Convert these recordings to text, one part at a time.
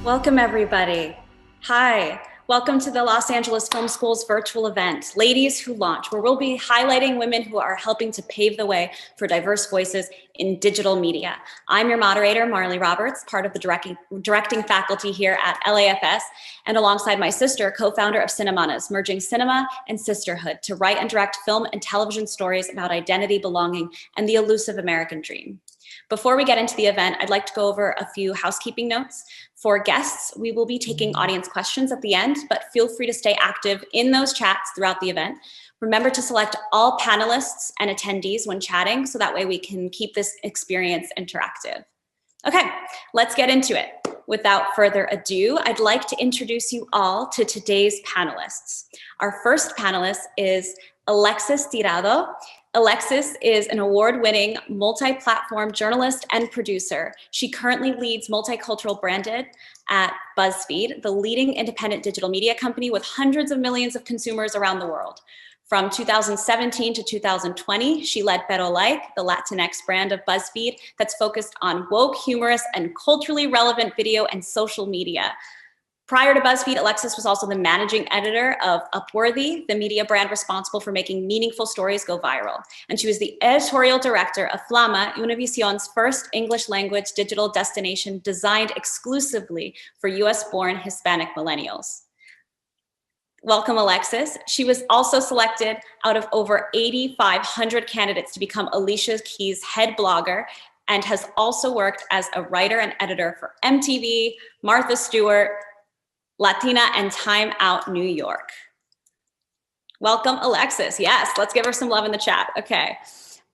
Welcome, everybody. Hi. Welcome to the Los Angeles Film School's virtual event, Ladies Who Launch, where we'll be highlighting women who are helping to pave the way for diverse voices in digital media. I'm your moderator, Marley Roberts, part of the directing faculty here at LAFS, and alongside my sister, co-founder of Cinemanas, merging cinema and sisterhood to write and direct film and television stories about identity, belonging, and the elusive American dream. Before we get into the event, I'd like to go over a few housekeeping notes. For guests, we will be taking audience questions at the end, but feel free to stay active in those chats throughout the event. Remember to select all panelists and attendees when chatting, so that way we can keep this experience interactive. Okay, let's get into it. Without further ado, I'd like to introduce you all to today's panelists. Our first panelist is Alexis Dirado. Alexis is an award-winning multi-platform journalist and producer. She currently leads Multicultural Branded at Buzzfeed, the leading independent digital media company with hundreds of millions of consumers around the world. From 2017 to 2020, she led Pero Like, the Latinx brand of Buzzfeed that's focused on woke, humorous, and culturally relevant video and social media. Prior to Buzzfeed, Alexis was also the managing editor of Upworthy, the media brand responsible for making meaningful stories go viral. And she was the editorial director of Flama, Univision's first English language digital destination designed exclusively for US-born Hispanic millennials. Welcome, Alexis. She was also selected out of over 8,500 candidates to become Alicia Keys' head blogger, and has also worked as a writer and editor for MTV, Martha Stewart, Latina, and Time Out New York. Welcome, Alexis. Yes, let's give her some love in the chat. Okay.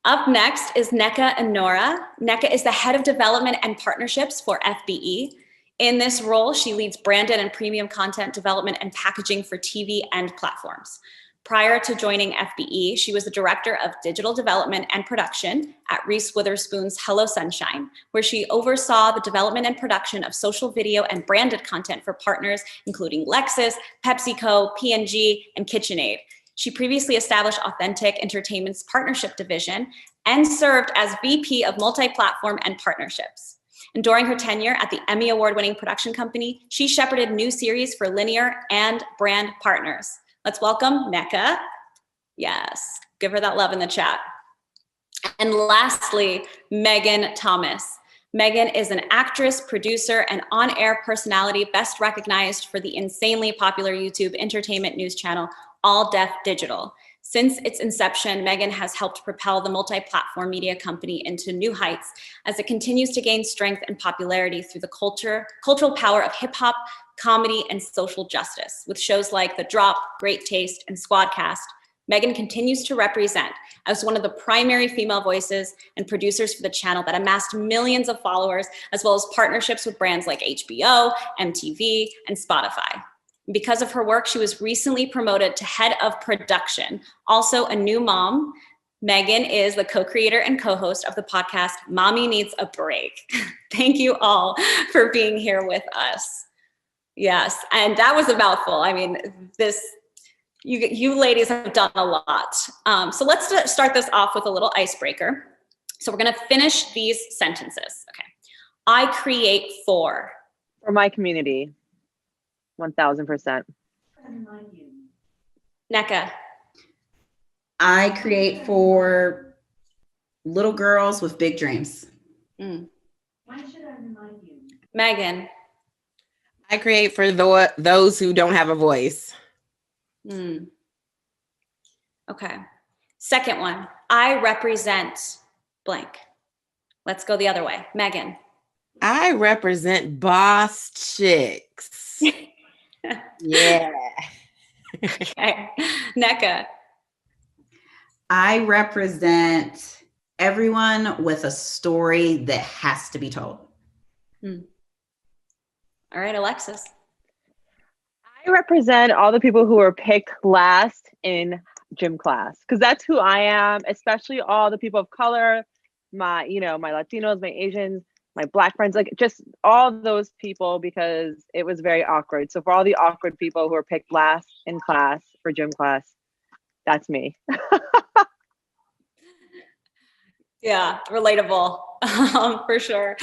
Up next is Neca and Nora. Nneka is the head of development and partnerships for FBE. In this role, she leads branded and premium content development and packaging for TV and platforms. Prior to joining FBE, she was the director of digital development and production at Reese Witherspoon's Hello Sunshine, where she oversaw the development and production of social video and branded content for partners including Lexus, PepsiCo, P&G, and KitchenAid. She previously established Authentic Entertainment's partnership division and served as VP of multi-platform and partnerships. And during her tenure at the Emmy Award-winning production company, she shepherded new series for linear and brand partners. Let's welcome Nneka. Yes, give her that love in the chat. And lastly, Megan Thomas. Megan is an actress, producer, and on-air personality best recognized for the insanely popular YouTube entertainment news channel, All Def Digital. Since its inception, Megan has helped propel the multi-platform media company into new heights as it continues to gain strength and popularity through the cultural power of hip-hop, comedy, and social justice. With shows like The Drop, Great Taste, and Squadcast, Megan continues to represent as one of the primary female voices and producers for the channel that amassed millions of followers, as well as partnerships with brands like HBO, MTV, and Spotify. Because of her work, she was recently promoted to head of production. Also a new mom, Megan is the co-creator and co-host of the podcast, Mommy Needs a Break. Thank you all for being here with us. Yes, and that was a mouthful. I mean, you ladies have done a lot. So let's start this off with a little icebreaker. So we're gonna finish these sentences, okay. I create for my community, 1000%. Nneka. I create for little girls with big dreams. Why should I remind you? Megan. I create for those who don't have a voice. Okay. Second one, I represent blank. Let's go the other way. Megan. I represent boss chicks. Yeah. Okay. Nneka. I represent everyone with a story that has to be told. All right, Alexis. I represent all the people who were picked last in gym class, because that's who I am, especially all the people of color, my Latinos, my Asians, my Black friends, like just all those people, because it was very awkward. So for all the awkward people who are picked last in class for gym class, that's me. Yeah, relatable, for sure.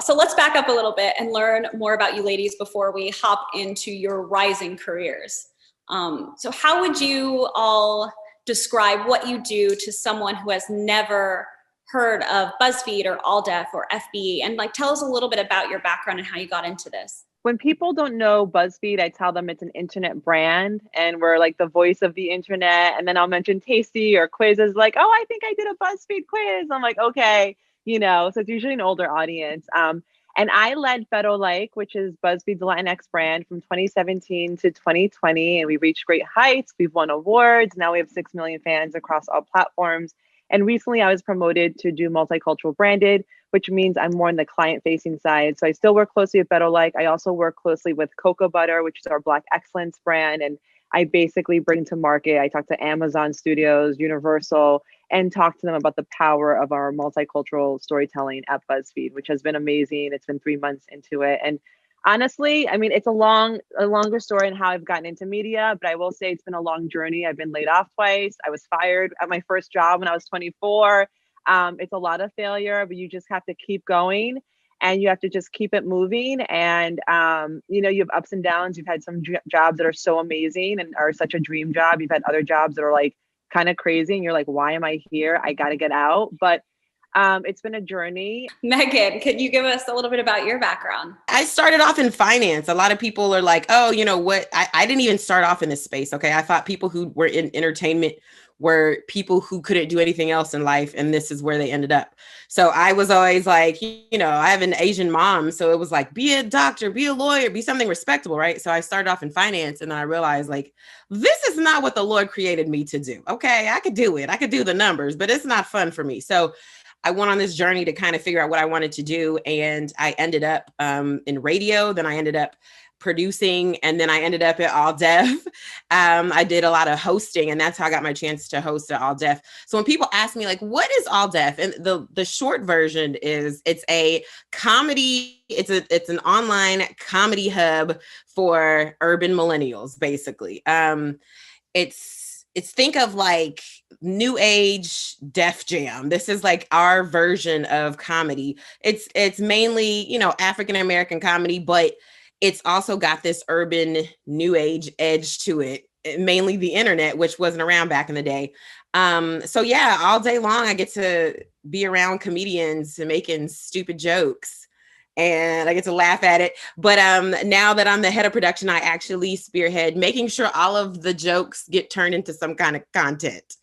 So let's back up a little bit and learn more about you ladies before we hop into your rising careers. So how would you all describe what you do to someone who has never heard of Buzzfeed or AllDef or FBE? And like, tell us a little bit about your background and how you got into this. When people don't know Buzzfeed, I tell them it's an internet brand and we're like the voice of the internet. And then I'll mention Tasty or quizzes like, oh, I think I did a Buzzfeed quiz. I'm like, okay, so it's usually an older audience. And I led Fero Like, which is Buzzfeed's Latinx brand, from 2017 to 2020. And we reached great heights. We've won awards. Now we have 6 million fans across all platforms. And recently I was promoted to do multicultural branded, which means I'm more on the client-facing side. So I still work closely with Fero Like. I also work closely with Cocoa Butter, which is our Black excellence brand. And I basically bring to market, I talk to Amazon Studios, Universal, and talk to them about the power of our multicultural storytelling at Buzzfeed, which has been amazing. It's been 3 months into it. And honestly, I mean, it's a longer story in how I've gotten into media, but I will say it's been a long journey. I've been laid off twice. I was fired at my first job when I was 24. It's a lot of failure, but you just have to keep going and you have to just keep it moving. And, you have ups and downs. You've had some jobs that are so amazing and are such a dream job. You've had other jobs that are like kind of crazy and you're like, why am I here? I got to get out. But it's been a journey. Megan, could you give us a little bit about your background? I started off in finance. A lot of people are like, oh, you know what? I didn't even start off in this space. Okay. I thought people who were in entertainment were people who couldn't do anything else in life. And this is where they ended up. So I was always like, I have an Asian mom. So it was like, be a doctor, be a lawyer, be something respectable. Right. So I started off in finance and then I realized like, this is not what the Lord created me to do. Okay. I could do it. I could do the numbers, but it's not fun for me. So I went on this journey to kind of figure out what I wanted to do. And I ended up in radio. Then I ended up producing, and then I ended up at AllDef. I did a lot of hosting, and that's how I got my chance to host at AllDef. So when people ask me like, what is AllDef? And the short version is it's a comedy, it's an online comedy hub for urban millennials, basically. It's think of like new age Def Jam. This is like our version of comedy. It's mainly, African-American comedy, but it's also got this urban new age edge to it, mainly the internet, which wasn't around back in the day. So yeah, all day long, I get to be around comedians and making stupid jokes and I get to laugh at it. But now that I'm the head of production, I actually spearhead making sure all of the jokes get turned into some kind of content.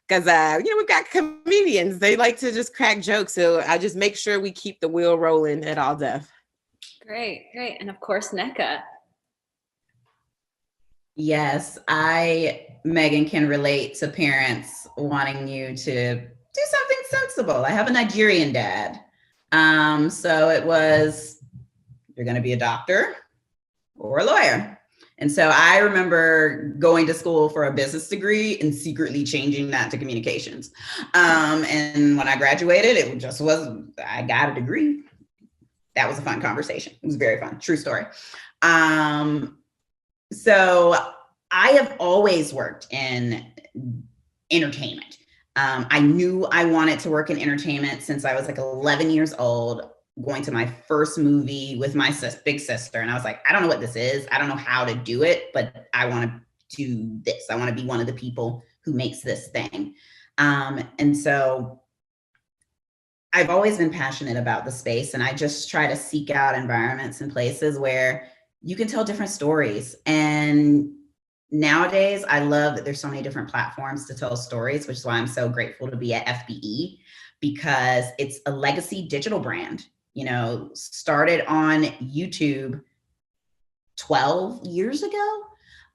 Because, we've got comedians, they like to just crack jokes. So I just make sure we keep the wheel rolling at AllDef. Great. And of course, Nneka. Yes, Megan, can relate to parents wanting you to do something sensible. I have a Nigerian dad. So it was, you're going to be a doctor or a lawyer. And so I remember going to school for a business degree and secretly changing that to communications. And when I graduated, it just was, I got a degree. That was a fun conversation. It was very fun. True story. So I have always worked in entertainment. I knew I wanted to work in entertainment since I was like 11 years old, going to my first movie with my big sister. And I was like, I don't know what this is. I don't know how to do it, but I want to do this. I want to be one of the people who makes this thing. And so I've always been passionate about the space, and I just try to seek out environments and places where you can tell different stories. And nowadays, I love that there's so many different platforms to tell stories, which is why I'm so grateful to be at FBE, because it's a legacy digital brand, started on YouTube 12 years ago,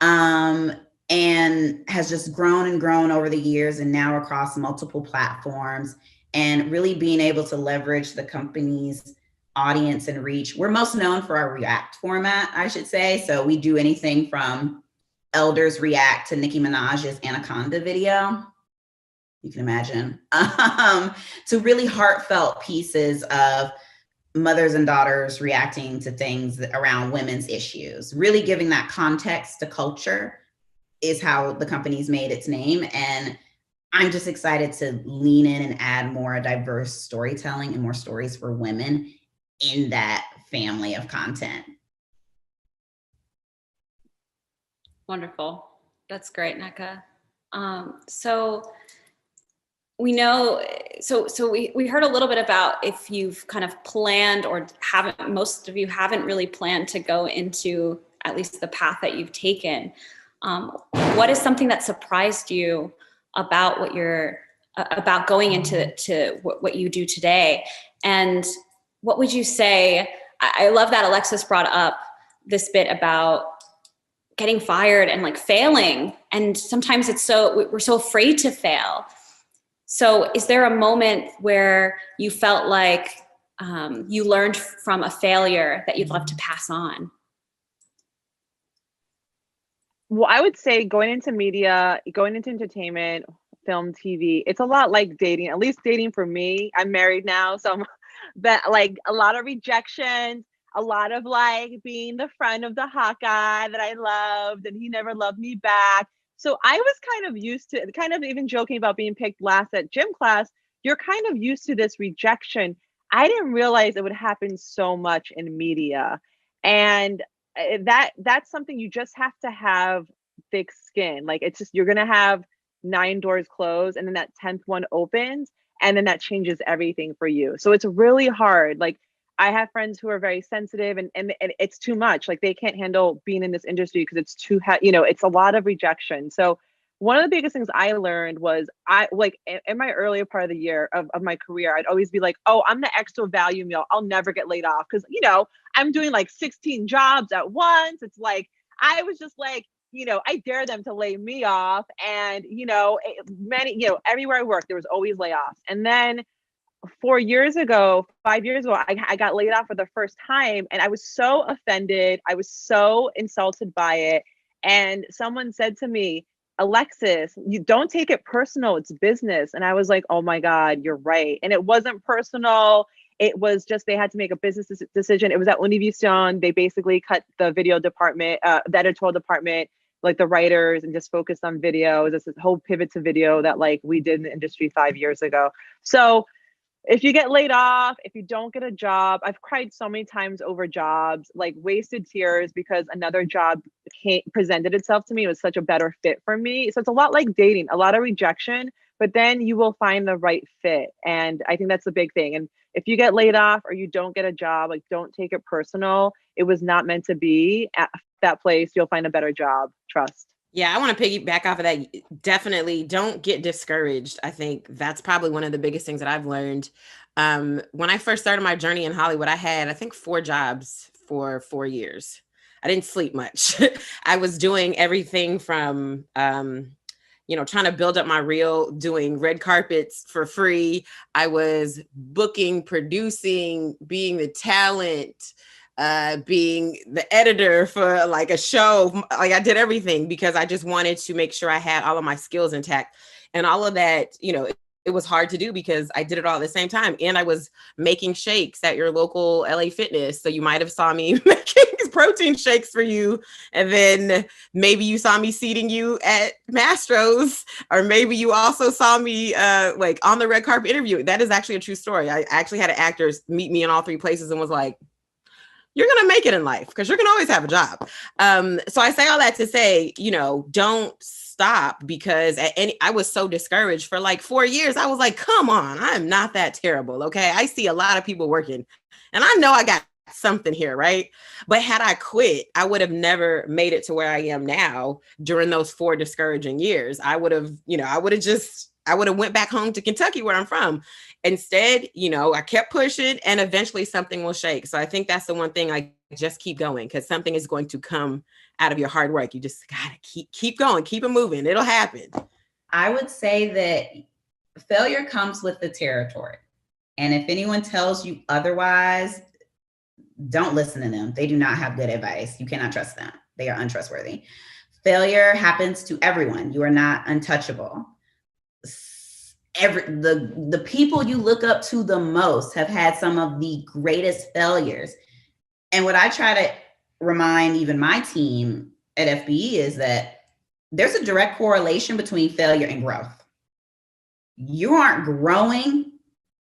and has just grown and grown over the years and now across multiple platforms, and really being able to leverage the company's audience and reach. We're most known for our React format, I should say. So we do anything from elders react to Nicki Minaj's Anaconda video, you can imagine, to really heartfelt pieces of mothers and daughters reacting to things around women's issues. Really giving that context to culture is how the company's made its name. And I'm just excited to lean in and add more diverse storytelling and more stories for women in that family of content. Wonderful. That's great, Nneka. So we know, we heard a little bit about if you've kind of planned or most of you haven't really planned to go into at least the path that you've taken. What is something that surprised you about about going into what you do today? And what would you say? I love that Alexis brought up this bit about getting fired and like failing. And sometimes we're so afraid to fail. So is there a moment where you felt like you learned from a failure that you'd love to pass on? Well, I would say going into media, going into entertainment, film, TV, it's a lot like dating, at least dating for me. I'm married now, so like a lot of rejections, a lot of like being the friend of the hot guy that I loved and he never loved me back. So I was kind of used to, kind of even joking about being picked last at gym class. You're kind of used to this rejection. I didn't realize it would happen so much in media. And that's something you just have to have thick skin. Like it's just, you're going to have 9 doors closed and then that 10th one opens and then that changes everything for you. So it's really hard. Like I have friends who are very sensitive and it's too much. Like they can't handle being in this industry because it's too, it's a lot of rejection. So one of the biggest things I learned was in my earlier part of the year of my career, I'd always be like, oh, I'm the extra value meal. I'll never get laid off. Cause I'm doing like 16 jobs at once. It's like, I was just like, I dare them to lay me off. And, everywhere I worked, there was always layoffs. And then 5 years ago, I got laid off for the first time. And I was so offended. I was so insulted by it. And someone said to me, Alexis, you don't take it personal. It's business. And I was like, oh my God, you're right. And it wasn't personal. It was just, they had to make a business decision. It was at Univision. They basically cut the video department, the editorial department, like the writers, and just focused on video. This whole pivot to video that like we did in the industry 5 years ago. So if you get laid off, if you don't get a job, I've cried so many times over jobs, like wasted tears because another job presented itself to me. It was such a better fit for me. So it's a lot like dating, a lot of rejection, but then you will find the right fit. And I think that's the big thing. And if you get laid off or you don't get a job, like don't take it personal. It was not meant to be at that place. You'll find a better job. Trust. Yeah, I want to piggyback off of that. Definitely don't get discouraged. I think that's probably one of the biggest things that I've learned. When I first started my journey in Hollywood, I had, I think, 4 jobs for 4 years. I didn't sleep much. I was doing everything from, trying to build up my reel, doing red carpets for free. I was booking, producing, being the talent, being the editor for like a show. Like I did everything because I just wanted to make sure I had all of my skills intact, and all of that, it was hard to do because I did it all at the same time. And I was making shakes at your local LA Fitness. So you might've saw me making protein shakes for you. And then maybe you saw me seating you at Mastro's, or maybe you also saw me like on the red carpet interview. That is actually a true story. I actually had actors meet me in all 3 places and was like, you're going to make it in life because you're going to always have a job. So I say all that to say, don't stop, because I was so discouraged for like 4 years. I was like, come on, I'm not that terrible. Okay. I see a lot of people working and I know I got something here. Right. But had I quit, I would have never made it to where I am now during those 4 discouraging years. I would have went back home to Kentucky where I'm from. Instead, I kept pushing and eventually something will shake. So I think that's the one thing, like, just keep going, because something is going to come out of your hard work. You just gotta keep going, keep it moving. It'll happen. I would say that failure comes with the territory. And if anyone tells you otherwise, don't listen to them. They do not have good advice. You cannot trust them. They are untrustworthy. Failure happens to everyone. You are not untouchable. the people you look up to the most have had some of the greatest failures. And what I try to remind even my team at FBE is that there's a direct correlation between failure and growth. You aren't growing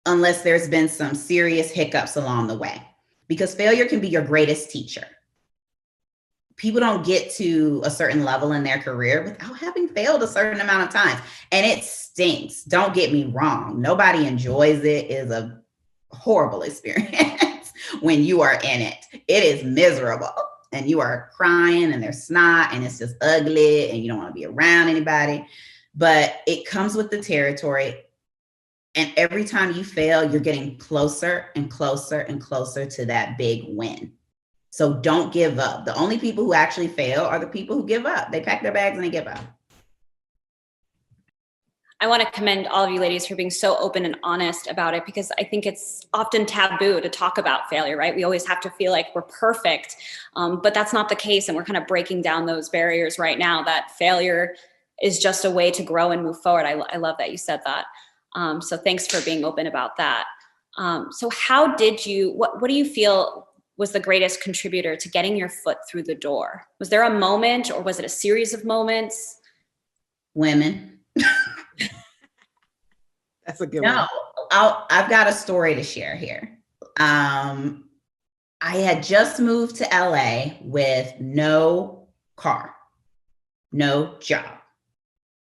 unless there's been some serious hiccups along the way, because failure can be your greatest teacher. People don't get to a certain level in their career without having failed a certain amount of times. And it stinks. Don't get me wrong. Nobody enjoys it. It is a horrible experience when you are in it. It is miserable. And you are crying and there's snot and it's just ugly and you don't want to be around anybody. But it comes with the territory. And every time you fail, you're getting closer and closer and closer to that big win. So don't give up. The only people who actually fail are the people who give up. They pack their bags and they give up. I want to commend all of you ladies for being so open and honest about it, because I think it's often taboo to talk about failure, right? We always have to feel like we're perfect, but that's not the case. And we're kind of breaking down those barriers right now, that failure is just a way to grow and move forward. I love that you said that. So thanks for being open about that. So how did you, what do you feel was the greatest contributor to getting your foot through the door? Was there a moment, or was it a series of moments? Women. That's a good one. I've got a story to share here. I had just moved to LA with no car, no job,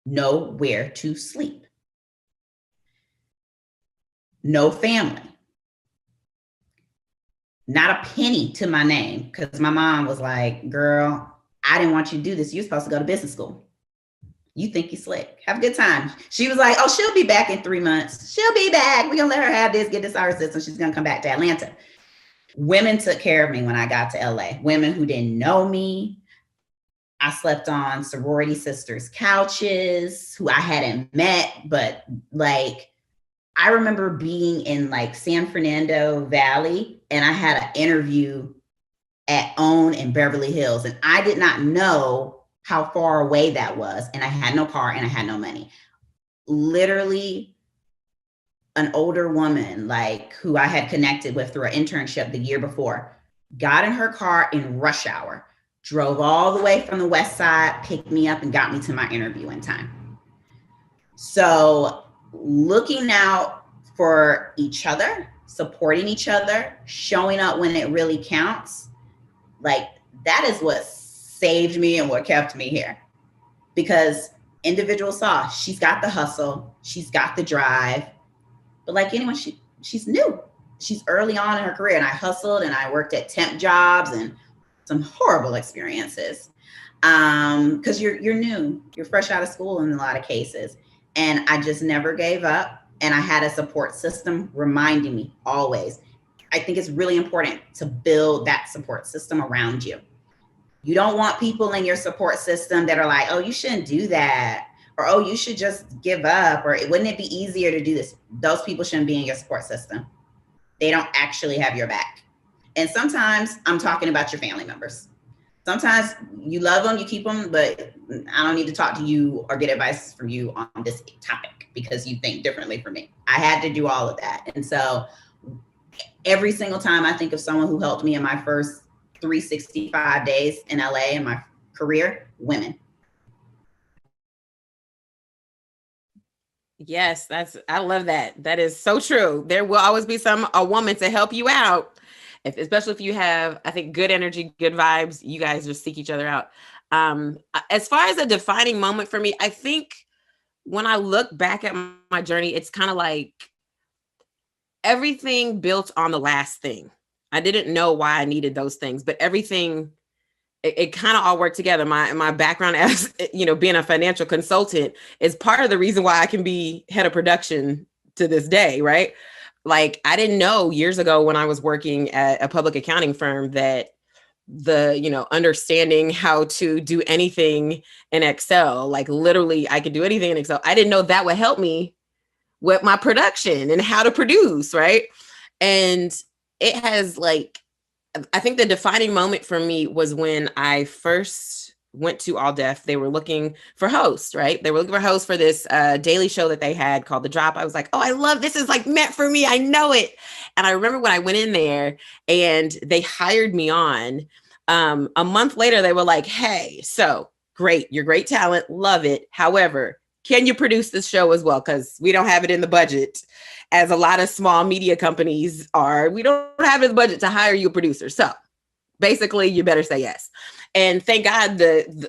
nowhere to sleep, no family, not a penny to my name, because my mom was like, girl, I didn't want you to do this. You're supposed to go to business school. You think you're slick. Have a good time. She was like, oh, she'll be back in 3 months. She'll be back. We're going to let her have this, get this out of her system. She's going to come back to Atlanta. Women took care of me when I got to LA. Women who didn't know me. I slept on sorority sisters' couches who I hadn't met, but like, I remember being in like San Fernando Valley, and I had an interview at OWN in Beverly Hills, and I did not know how far away that was. And I had no car and I had no money. Literally an older woman, like who I had connected with through an internship the year before, got in her car in rush hour, drove all the way from the West Side, picked me up and got me to my interview in time. So looking out for each other, supporting each other, showing up when it really counts, like that is what saved me and what kept me here. Because individuals saw she's got the hustle, she's got the drive, but like anyone, she's new. She's early on in her career, and I hustled and I worked at temp jobs and some horrible experiences. Because you're new, you're fresh out of school in a lot of cases. And I just never gave up. And I had a support system reminding me always. I think it's really important to build that support system around you. You don't want people in your support system that are like, oh, you shouldn't do that. Or, oh, you should just give up. Or wouldn't it be easier to do this? Those people shouldn't be in your support system. They don't actually have your back. And sometimes I'm talking about your family members. Sometimes you love them, you keep them, but I don't need to talk to you or get advice from you on this topic because you think differently from me. I had to do all of that. And so every single time I think of someone who helped me in my first 365 days in LA in my career, women. Yes, I love that. That is so true. There will always be a woman to help you out. Especially if you have, I think, good energy, good vibes, you guys just seek each other out. As far as a defining moment for me, I think when I look back at my journey, it's kind of like everything built on the last thing. I didn't know why I needed those things, but everything, it kind of all worked together. My background as, being a financial consultant is part of the reason why I can be head of production to this day, right? Like, I didn't know years ago when I was working at a public accounting firm that understanding how to do anything in Excel, like literally I could do anything in Excel. I didn't know that would help me with my production and how to produce, right? And it has I think the defining moment for me was when I first went to All Def, they were looking for hosts, right? They were looking for hosts for this daily show that they had called The Drop. I was like, oh, I love this, is like meant for me. I know it. And I remember when I went in there and they hired me on, a month later, they were like, hey, so great. You're great talent. Love it. However, can you produce this show as well? Because we don't have it in the budget, as a lot of small media companies are. We don't have it in the budget to hire you a producer. So basically, you better say yes. And thank God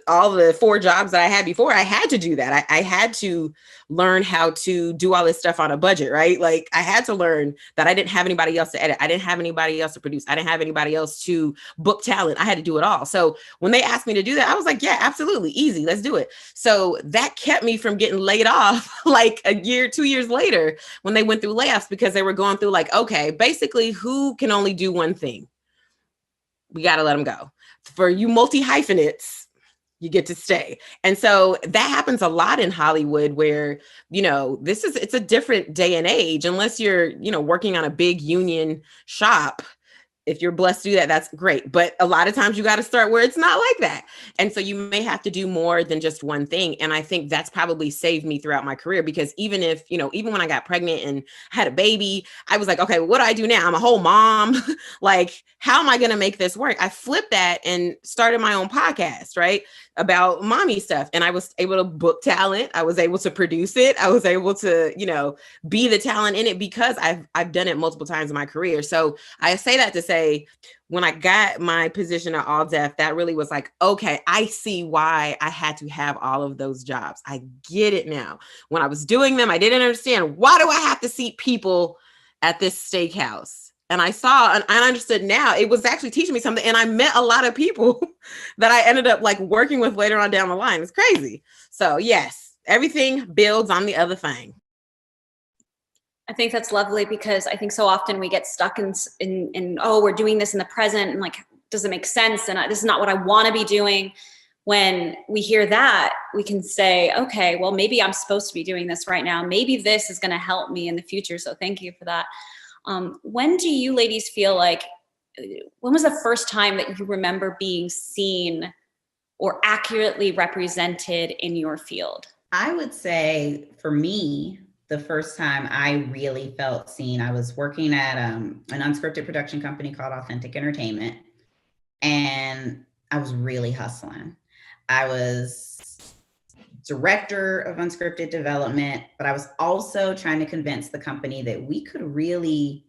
all the 4 jobs that I had before, I had to do that. I had to learn how to do all this stuff on a budget, right? Like I had to learn that I didn't have anybody else to edit. I didn't have anybody else to produce. I didn't have anybody else to book talent. I had to do it all. So when they asked me to do that, I was like, yeah, absolutely. Easy. Let's do it. So that kept me from getting laid off like a year, 2 years later when they went through layoffs, because they were going through like, okay, basically who can only do one thing? We got to let them go. For you multi-hyphenates, you get to stay. And so that happens a lot in Hollywood where, it's a different day and age, unless you're, working on a big union shop. If you're blessed to do that, that's great. But a lot of times you got to start where it's not like that. And so you may have to do more than just one thing. And I think that's probably saved me throughout my career, because even when I got pregnant and had a baby, I was like, okay, what do I do now? I'm a whole mom. Like, how am I going to make this work? I flipped that and started my own podcast, right? About mommy stuff. And I was able to book talent. I was able to produce it. I was able to, be the talent in it, because I've done it multiple times in my career. So I say that to say, when I got my position at All Def, that really was like, okay, I see why I had to have all of those jobs. I get it now. When I was doing them, I didn't understand, why do I have to seat people at this steakhouse? And I saw, and I understood now, it was actually teaching me something. And I met a lot of people that I ended up like working with later on down the line. It's crazy. So yes, everything builds on the other thing. I think that's lovely, because I think so often we get stuck in oh, we're doing this in the present, and like, does it make sense? And this is not what I want to be doing. When we hear that, we can say, okay, well, maybe I'm supposed to be doing this right now. Maybe this is going to help me in the future. So thank you for that. When do you ladies feel like, when was the first time that you remember being seen or accurately represented in your field? I would say for me, the first time I really felt seen, I was working at an unscripted production company called Authentic Entertainment, and I was really hustling. I was director of unscripted development, but I was also trying to convince the company that we could really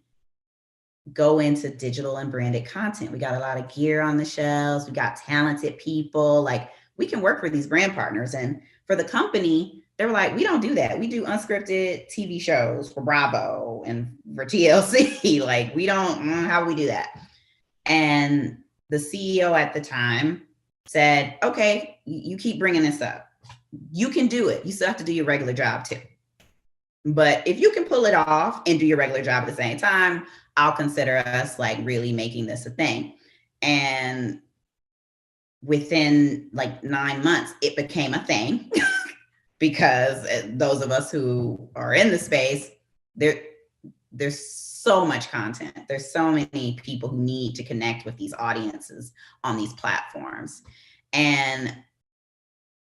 go into digital and branded content. We got a lot of gear on the shelves. We got talented people. Like, we can work for these brand partners. And for the company, they were like, we don't do that. We do unscripted TV shows for Bravo and for TLC. Like, we don't, how do we do that? And the CEO at the time said, okay, you keep bringing this up. You can do it. You still have to do your regular job too. But if you can pull it off and do your regular job at the same time, I'll consider us like really making this a thing. And within like 9 months, it became a thing because those of us who are in the space, there's so much content. There's so many people who need to connect with these audiences on these platforms. And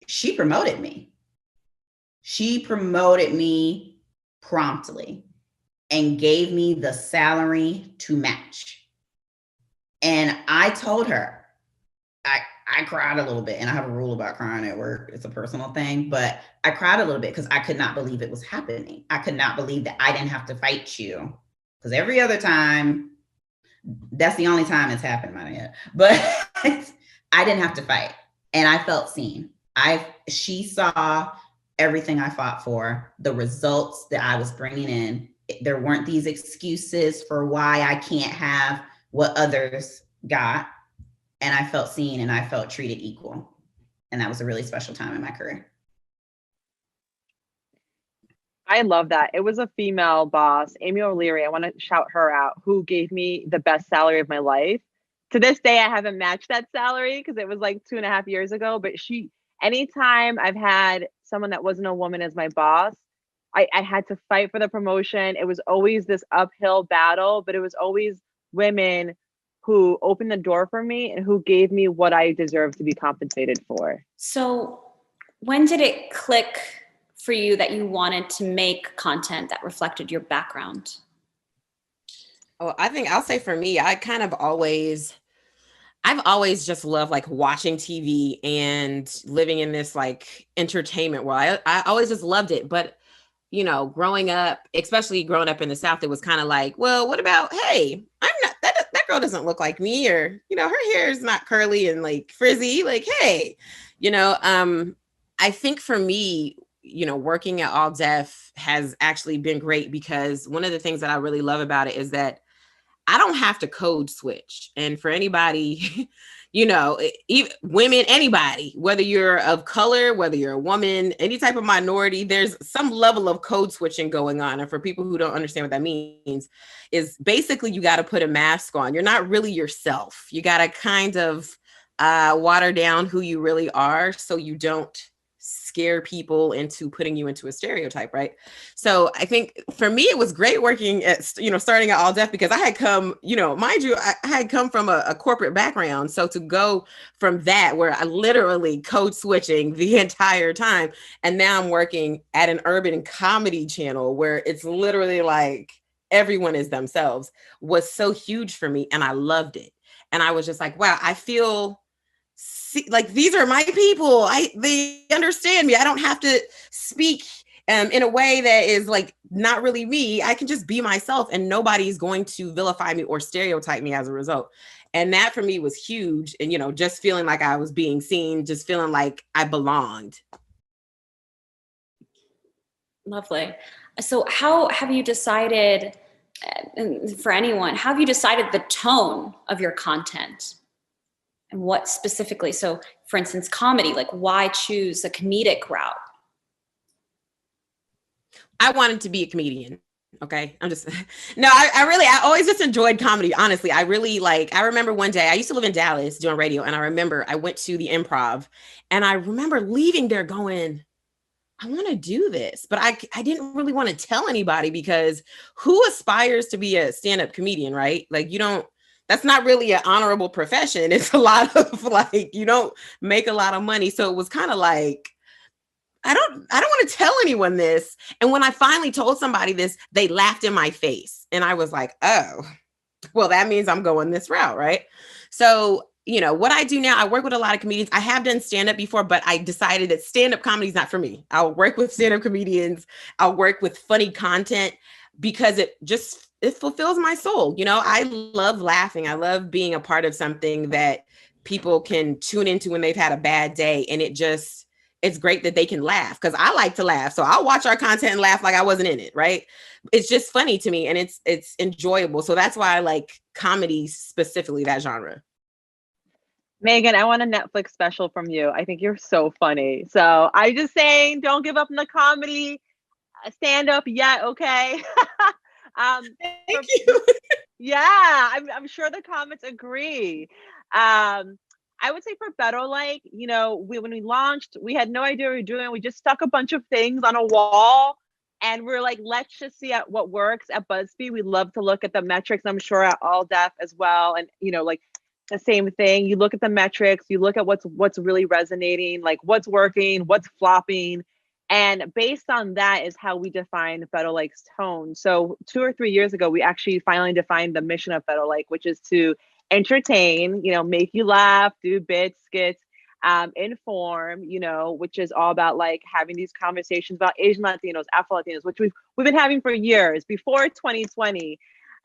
she promoted me. She promoted me promptly and gave me the salary to match. And I told her, I cried a little bit, and I have a rule about crying at work. It's a personal thing, but I cried a little bit because I could not believe it was happening. I could not believe that I didn't have to fight you, because every other time, that's the only time it's happened, Maya. But I didn't have to fight, and I felt seen. She saw everything I fought for, the results that I was bringing in. There weren't these excuses for why I can't have what others got. And I felt seen and I felt treated equal. And that was a really special time in my career. I love that. It was a female boss, Amy O'Leary. I want to shout her out, who gave me the best salary of my life. To this day, I haven't matched that salary because it was like 2.5 years ago. But anytime I've had someone that wasn't a woman as my boss, I had to fight for the promotion. It was always this uphill battle, but it was always women who opened the door for me and who gave me what I deserve to be compensated for. So when did it click for you that you wanted to make content that reflected your background? Oh, I think I'll say for me, I've always just loved like watching TV and living in this like entertainment world. I always just loved it. But, you know, growing up, especially growing up in the South, it was kind of like, well, what about, hey, I'm not, that girl doesn't look like me, or, you know, her hair is not curly and like frizzy. Like, hey, you know, I think for me, you know, working at All Def has actually been great, because one of the things that I really love about it is that I don't have to code switch. And for anybody, you know, even women, anybody, whether you're of color, whether you're a woman, any type of minority, there's some level of code switching going on. And for people who don't understand what that means, is basically you got to put a mask on. You're not really yourself. You got to kind of water down who you really are, so you don't scare people into putting you into a stereotype, right? So I think for me, it was great working at, you know, starting at All Def, because I had come, you know, mind you, I had come from a corporate background. So to go from that, where I literally code switching the entire time, and now I'm working at an urban comedy channel where it's literally like everyone is themselves, was so huge for me. And I loved it. And I was just like, wow, I feel like these are my people. They understand me. I don't have to speak in a way that is like not really me. I can just be myself, and nobody's going to vilify me or stereotype me as a result. And that for me was huge. And, you know, just feeling like I was being seen, just feeling like I belonged. Lovely. So how have you decided, for anyone, how have you decided the tone of your content? And what specifically? So for instance, comedy, like why choose a comedic route? I wanted to be a comedian. Okay. I always just enjoyed comedy. Honestly, I remember one day I used to live in Dallas doing radio, and I remember I went to the Improv, and I remember leaving there going, I want to do this, but I didn't really want to tell anybody, because who aspires to be a stand-up comedian, right? Like, that's not really an honorable profession. It's a lot of like, you don't make a lot of money. So it was kind of like, I don't want to tell anyone this. And when I finally told somebody this, they laughed in my face. And I was like, oh, well, that means I'm going this route, right? So, you know, what I do now, I work with a lot of comedians. I have done stand-up before, but I decided that stand-up comedy is not for me. I'll work with stand-up comedians. I'll work with funny content, because it fulfills my soul. You know, I love laughing. I love being a part of something that people can tune into when they've had a bad day. And it's great that they can laugh, because I like to laugh. So I'll watch our content and laugh like I wasn't in it, right? It's just funny to me, and it's enjoyable. So that's why I like comedy, specifically that genre. Megan, I want a Netflix special from you. I think you're so funny. So I just saying, don't give up on the comedy stand up yet, okay? Thank you. Yeah, I'm sure the comments agree. I would say for Better Like, you know, when we launched, we had no idea what we were doing. We just stuck a bunch of things on a wall, and we're like, let's just see what works. At Buzzfeed, we love to look at the metrics. I'm sure at All Def as well. And, you know, like the same thing. You look at the metrics, you look at what's really resonating, like what's working, what's flopping. And based on that is how we define Better Like's tone. So 2 or 3 years ago, we actually finally defined the mission of Better Like, which is to entertain, you know, make you laugh, do bits, skits, inform, you know, which is all about like having these conversations about Asian Latinos, Afro Latinos, which we've been having for years before 2020.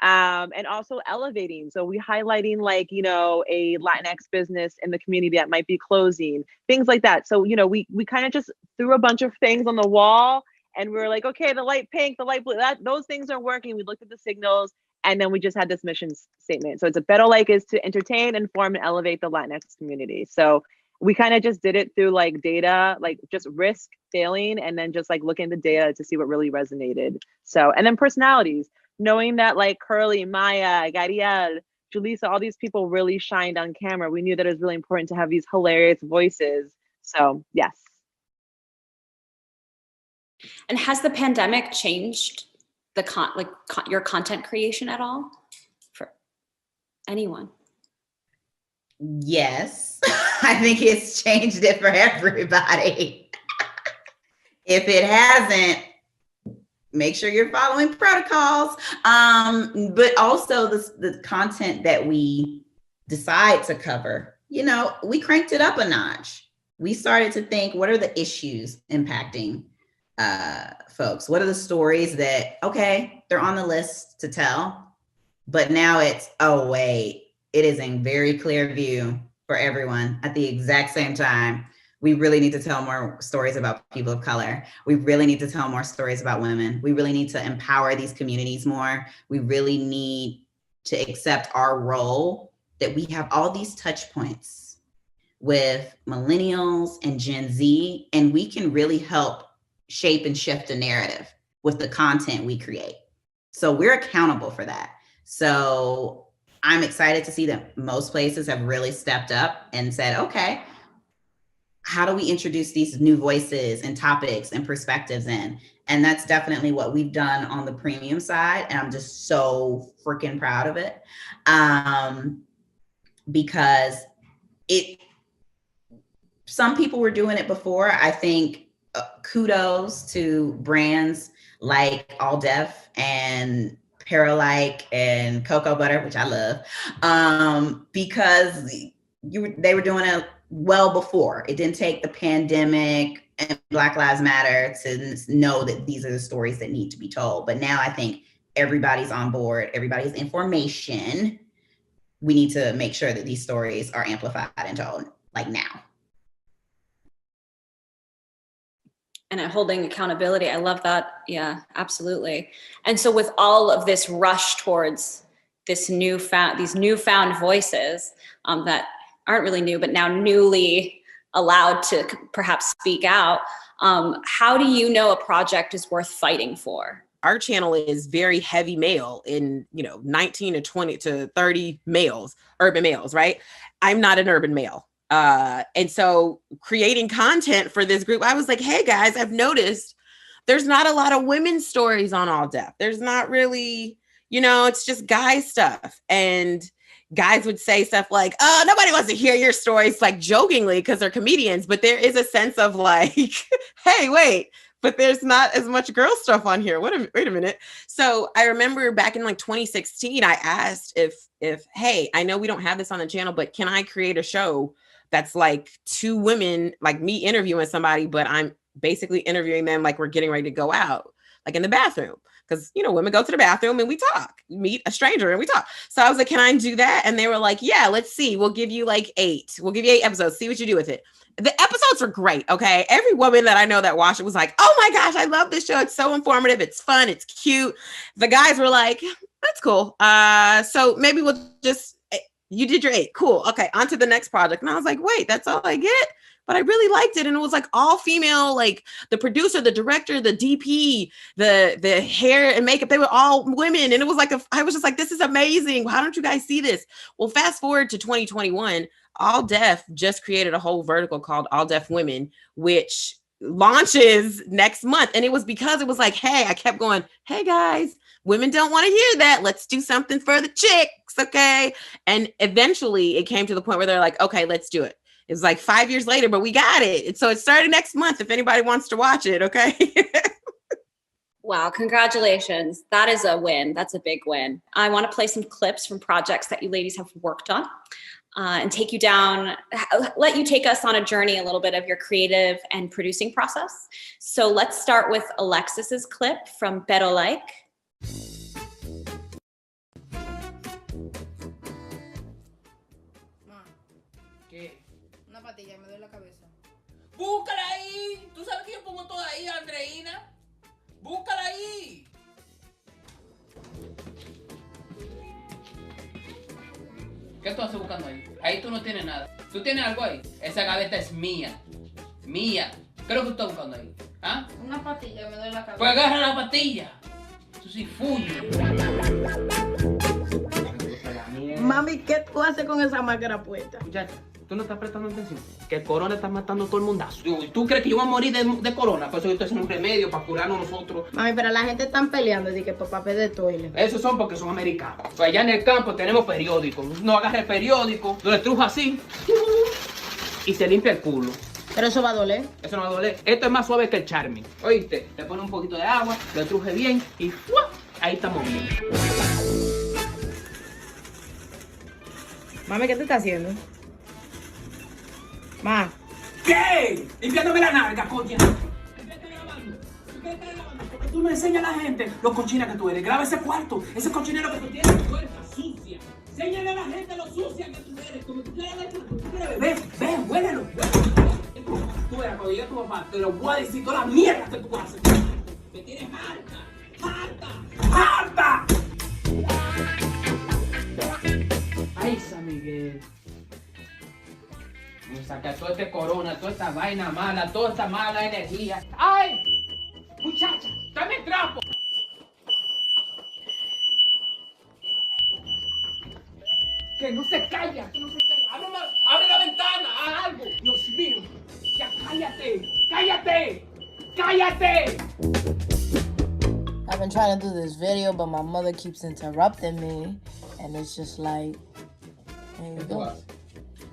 And also elevating. So we highlighting like, you know, a Latinx business in the community that might be closing, things like that. So, you know, we kind of just threw a bunch of things on the wall, and we were like, okay, the light pink, the light blue, those things are working. We looked at the signals, and then we just had this mission statement. So it's a Better Like is to entertain, inform, and elevate the Latinx community. So we kind of just did it through like data, like just risk failing, and then just like looking at the data to see what really resonated. So, and then personalities, knowing that like Curly, Maya, Gadiel, Julissa, all these people really shined on camera. We knew that it was really important to have these hilarious voices. So yes. And has the pandemic changed your content creation at all for anyone? Yes. I think it's changed it for everybody. If it hasn't, make sure you're following protocols. But also the content that we decide to cover, you know, we cranked it up a notch. We started to think, what are the issues impacting folks? What are the stories that, okay, they're on the list to tell, but now it's, oh, wait, it is in very clear view for everyone at the exact same time. We really need to tell more stories about people of color. We really need to tell more stories about women. We really need to empower these communities more. We really need to accept our role, that we have all these touch points with millennials and Gen Z, and we can really help shape and shift a narrative with the content we create. So we're accountable for that. So I'm excited to see that most places have really stepped up and said, okay, how do we introduce these new voices and topics and perspectives in? And that's definitely what we've done on the premium side. And I'm just so freaking proud of it. Because some people were doing it before. I think kudos to brands like All Def and Paralike and Cocoa Butter, which I love, because they were doing it well before. It didn't take the pandemic and Black Lives Matter to know that these are the stories that need to be told. But now I think everybody's on board, everybody's information. We need to make sure that these stories are amplified and told, like now. And holding accountability. I love that. Yeah, absolutely. And so with all of this rush towards these newfound voices that aren't really new, but now newly allowed to perhaps speak out, how do you know a project is worth fighting for? Our channel is very heavy male in, 19 to 20 to 30 males, urban males, right? I'm not an urban male. And so creating content for this group, I was like, hey guys, I've noticed there's not a lot of women's stories on All Def. There's not really, it's just guy stuff. And guys would say stuff like, oh, nobody wants to hear your stories, like jokingly, because they're comedians. But there is a sense of like, hey, wait, but there's not as much girl stuff on here. Wait a minute. So I remember back in like 2016, I asked if, hey, I know we don't have this on the channel, but can I create a show that's like two women, like me interviewing somebody, but I'm basically interviewing them like we're getting ready to go out, like in the bathroom. Because, women go to the bathroom and we talk, meet a stranger and we talk. So I was like, can I do that? And they were like, yeah, let's see. We'll give you like 8. We'll give you 8 episodes. See what you do with it. The episodes were great. Okay. Every woman that I know that watched it was like, oh my gosh, I love this show. It's so informative. It's fun. It's cute. The guys were like, that's cool. So maybe we'll just, you did your 8. Cool. Okay. On to the next project. And I was like, wait, that's all I get? But I really liked it. And it was like all female, like the producer, the director, the DP, the hair and makeup, they were all women. And it was like, I was just like, this is amazing. Why don't you guys see this? Well, fast forward to 2021, All Def just created a whole vertical called All Def Women, which launches next month. And it was because it was like, hey, I kept going, hey guys, women don't want to hear that. Let's do something for the chicks. Okay. And eventually it came to the point where they're like, okay, let's do it. It was like 5 years later, but we got it. So it started next month if anybody wants to watch it. Okay. Wow. Congratulations. That is a win. That's a big win. I want to play some clips from projects that you ladies have worked on and take you down, let you take us on a journey a little bit of your creative and producing process. So let's start with Alexis's clip from Pero Like. Patilla, me duele la cabeza. ¡Búscala ahí! ¿Tú sabes que yo pongo toda ahí, Andreina? ¡Búscala ahí! ¿Qué tú haces buscando ahí? Ahí tú no tienes nada. ¿Tú tienes algo ahí? Esa gaveta es mía. Mía. ¿Qué es lo que tú estás buscando ahí? ¿Ah? Una patilla, me duele la cabeza. Pues agarra la patilla. Tú sí fuño. Mami, ¿qué tú haces con esa máscara puesta? Muchacha, Tú no estás prestando atención. Que el corona está matando a todo el mundazo. ¿Tú crees que yo voy a morir de corona? Por eso yo estoy haciendo un remedio para curarnos nosotros. Mami, pero la gente está peleando de que por papel de toilet. Esos son porque son americanos. O sea, allá en el campo tenemos periódicos. No agarra el periódico, lo estruja así y se limpia el culo. Pero eso va a doler. Eso no va a doler. Esto es más suave que el Charmin. Oíste, le pone un poquito de agua, lo estruje bien y ¡fua! Ahí estamos bien. Mami, ¿qué te está haciendo? Ma. ¿Qué? Limpiándome la nalga, coña. ¿Qué estás grabando? ¿Qué estás grabando? Porque tú no enseñas a la gente lo cochina que tú eres. Graba ese cuarto, ese cochinero que tú tienes, tu cuerpo sucia. Enséñale a la gente lo sucia que tú eres. Como tú quieres ver, como tú quieres ver. Ven, huélelo. Tú verás, cuando llegue tu papá, te lo voy a decir toda la mierda que tú haces. Me tienes harta, harta, harta. Ay, San Miguel. Me saca todo este corona, toda esta vaina mala, toda esta mala energía. ¡Ay! Muchacha, dame el trapo. Que no se calla, que no se calla. Abre la ventana, haz algo. Dios mío. Ya cállate, cállate, cállate. I've been trying to do this video, but my mother keeps interrupting me. And it's just like, there you go.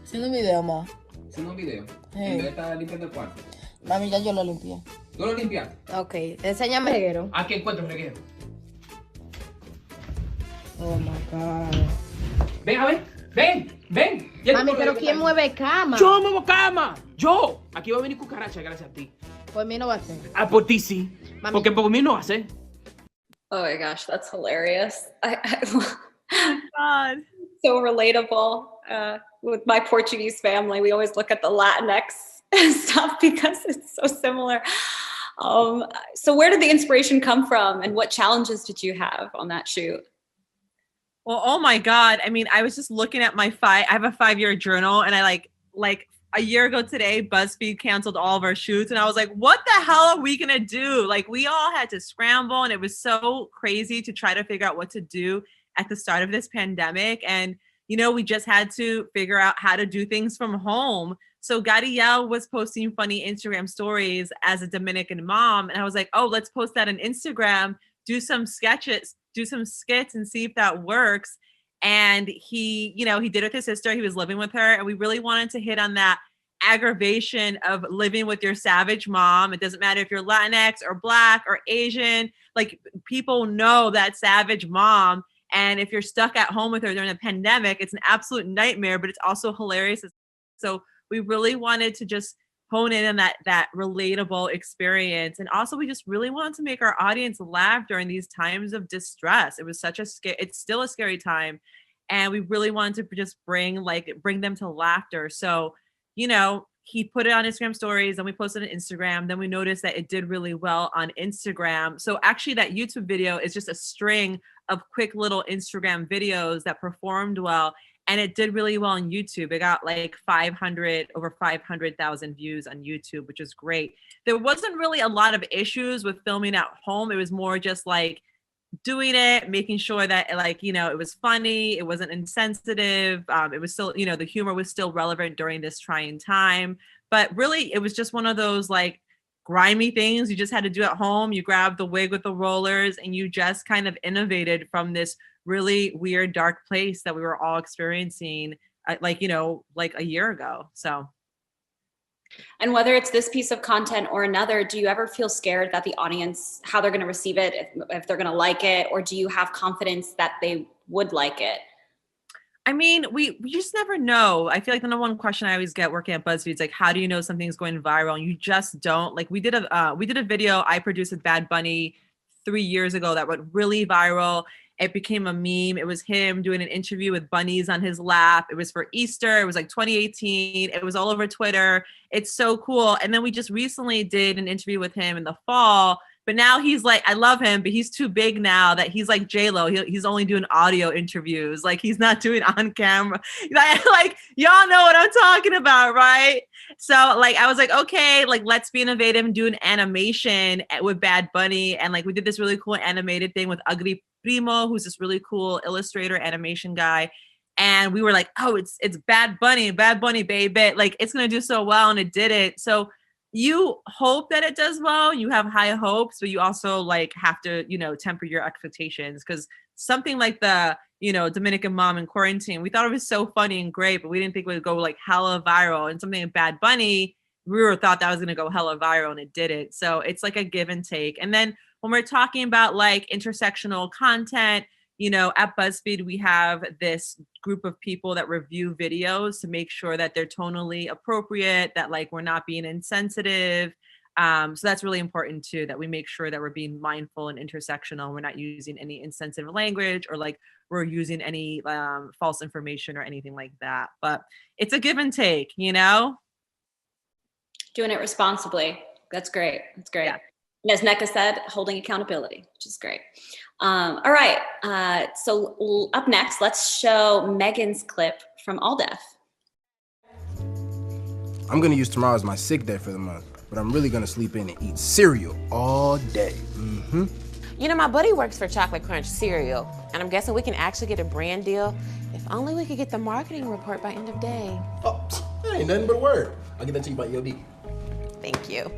Haciendo un video, ma. Haciendo un video. Sí. En vez de estar limpiando el cuarto. Mami, ya yo lo limpié. ¿No lo limpiaste? Ok, enséñame el reguero. Aquí encuentro el reguero. Oh my God. Ven, a ver. Ven. Mami, pero ¿quién mueve cama? Yo muevo cama. Yo. Aquí va a venir cucaracha gracias a ti. Por mí no va a ser. Ah, por ti sí. Mami. Porque por mí no va a ser. Oh my gosh, that's hilarious. God. So relatable. With my Portuguese family, we always look at the Latinx stuff because it's so similar. So where did the inspiration come from, and what challenges did you have on that shoot? Well, oh my God. I mean, I was just looking at I have a 5-year journal, and I like a year ago today, Buzzfeed canceled all of our shoots. And I was like, what the hell are we going to do? Like, we all had to scramble, and it was so crazy to try to figure out what to do at the start of this pandemic. And, you know, we just had to figure out how to do things from home. So Gadiel was posting funny Instagram stories as a Dominican mom. And I was like, oh, let's post that on Instagram, do some sketches, do some skits and see if that works. And he did it with his sister. He was living with her. And we really wanted to hit on that aggravation of living with your savage mom. It doesn't matter if you're Latinx or Black or Asian, like people know that savage mom. And if you're stuck at home with her during a pandemic, it's an absolute nightmare, but it's also hilarious. So we really wanted to just hone in on that relatable experience. And also we just really wanted to make our audience laugh during these times of distress. It was it's still a scary time. And we really wanted to just bring them to laughter. So, you know, he put it on Instagram stories, and we posted on Instagram. Then we noticed that it did really well on Instagram. So actually that YouTube video is just a string of quick little Instagram videos that performed well. And it did really well on YouTube. It got like over 500,000 views on YouTube, which is great. There wasn't really a lot of issues with filming at home. It was more just like doing it, making sure that it was funny. It wasn't insensitive. It was still, the humor was still relevant during this trying time. But really, it was just one of those like grimy things you just had to do at home. You grabbed the wig with the rollers and you just kind of innovated from this really weird, dark place that we were all experiencing like a year ago. So. And whether it's this piece of content or another, do you ever feel scared that the audience, how they're going to receive it, if they're going to like it, or do you have confidence that they would like it? I mean, we just never know. I feel like the number one question I always get working at Buzzfeed is like, how do you know something's going viral? And you just don't. Like we did a video I produced with Bad Bunny 3 years ago that went really viral. It became a meme. It was him doing an interview with bunnies on his lap. It was for Easter. It was like 2018. It was all over Twitter. It's so cool. And then we just recently did an interview with him in the fall. But now he's like, I love him, but he's too big now that he's like J-Lo. He's only doing audio interviews. Like he's not doing on camera. Like y'all know what I'm talking about, right? So like I was like, okay, like let's be innovative and do an animation with Bad Bunny. And like we did this really cool animated thing with Ugly Primo, who's this really cool illustrator animation guy. And we were like, oh, it's Bad Bunny, baby. Like, it's going to do so well. And it didn't. So you hope that it does well. You have high hopes, but you also like have to, temper your expectations. Because something like the, Dominican mom in quarantine, we thought it was so funny and great, but we didn't think it would go like hella viral. And something like Bad Bunny, we thought that was going to go hella viral, and it didn't. So it's like a give and take. And then when we're talking about like intersectional content, at BuzzFeed, we have this group of people that review videos to make sure that they're tonally appropriate, that like we're not being insensitive. So that's really important too, that we make sure that we're being mindful and intersectional. We're not using any insensitive language or like we're using any false information or anything like that. But it's a give and take, Doing it responsibly. That's great. That's great. Yeah. And as Nneka said, holding accountability, which is great. All right. So up next, let's show Megan's clip from All Deaf. I'm going to use tomorrow as my sick day for the month, but I'm really going to sleep in and eat cereal all day. Mm-hmm. My buddy works for Chocolate Crunch cereal, and I'm guessing we can actually get a brand deal if only we could get the marketing report by end of day. Oh, that ain't nothing but a word. I'll get that to you by EOD. Thank you.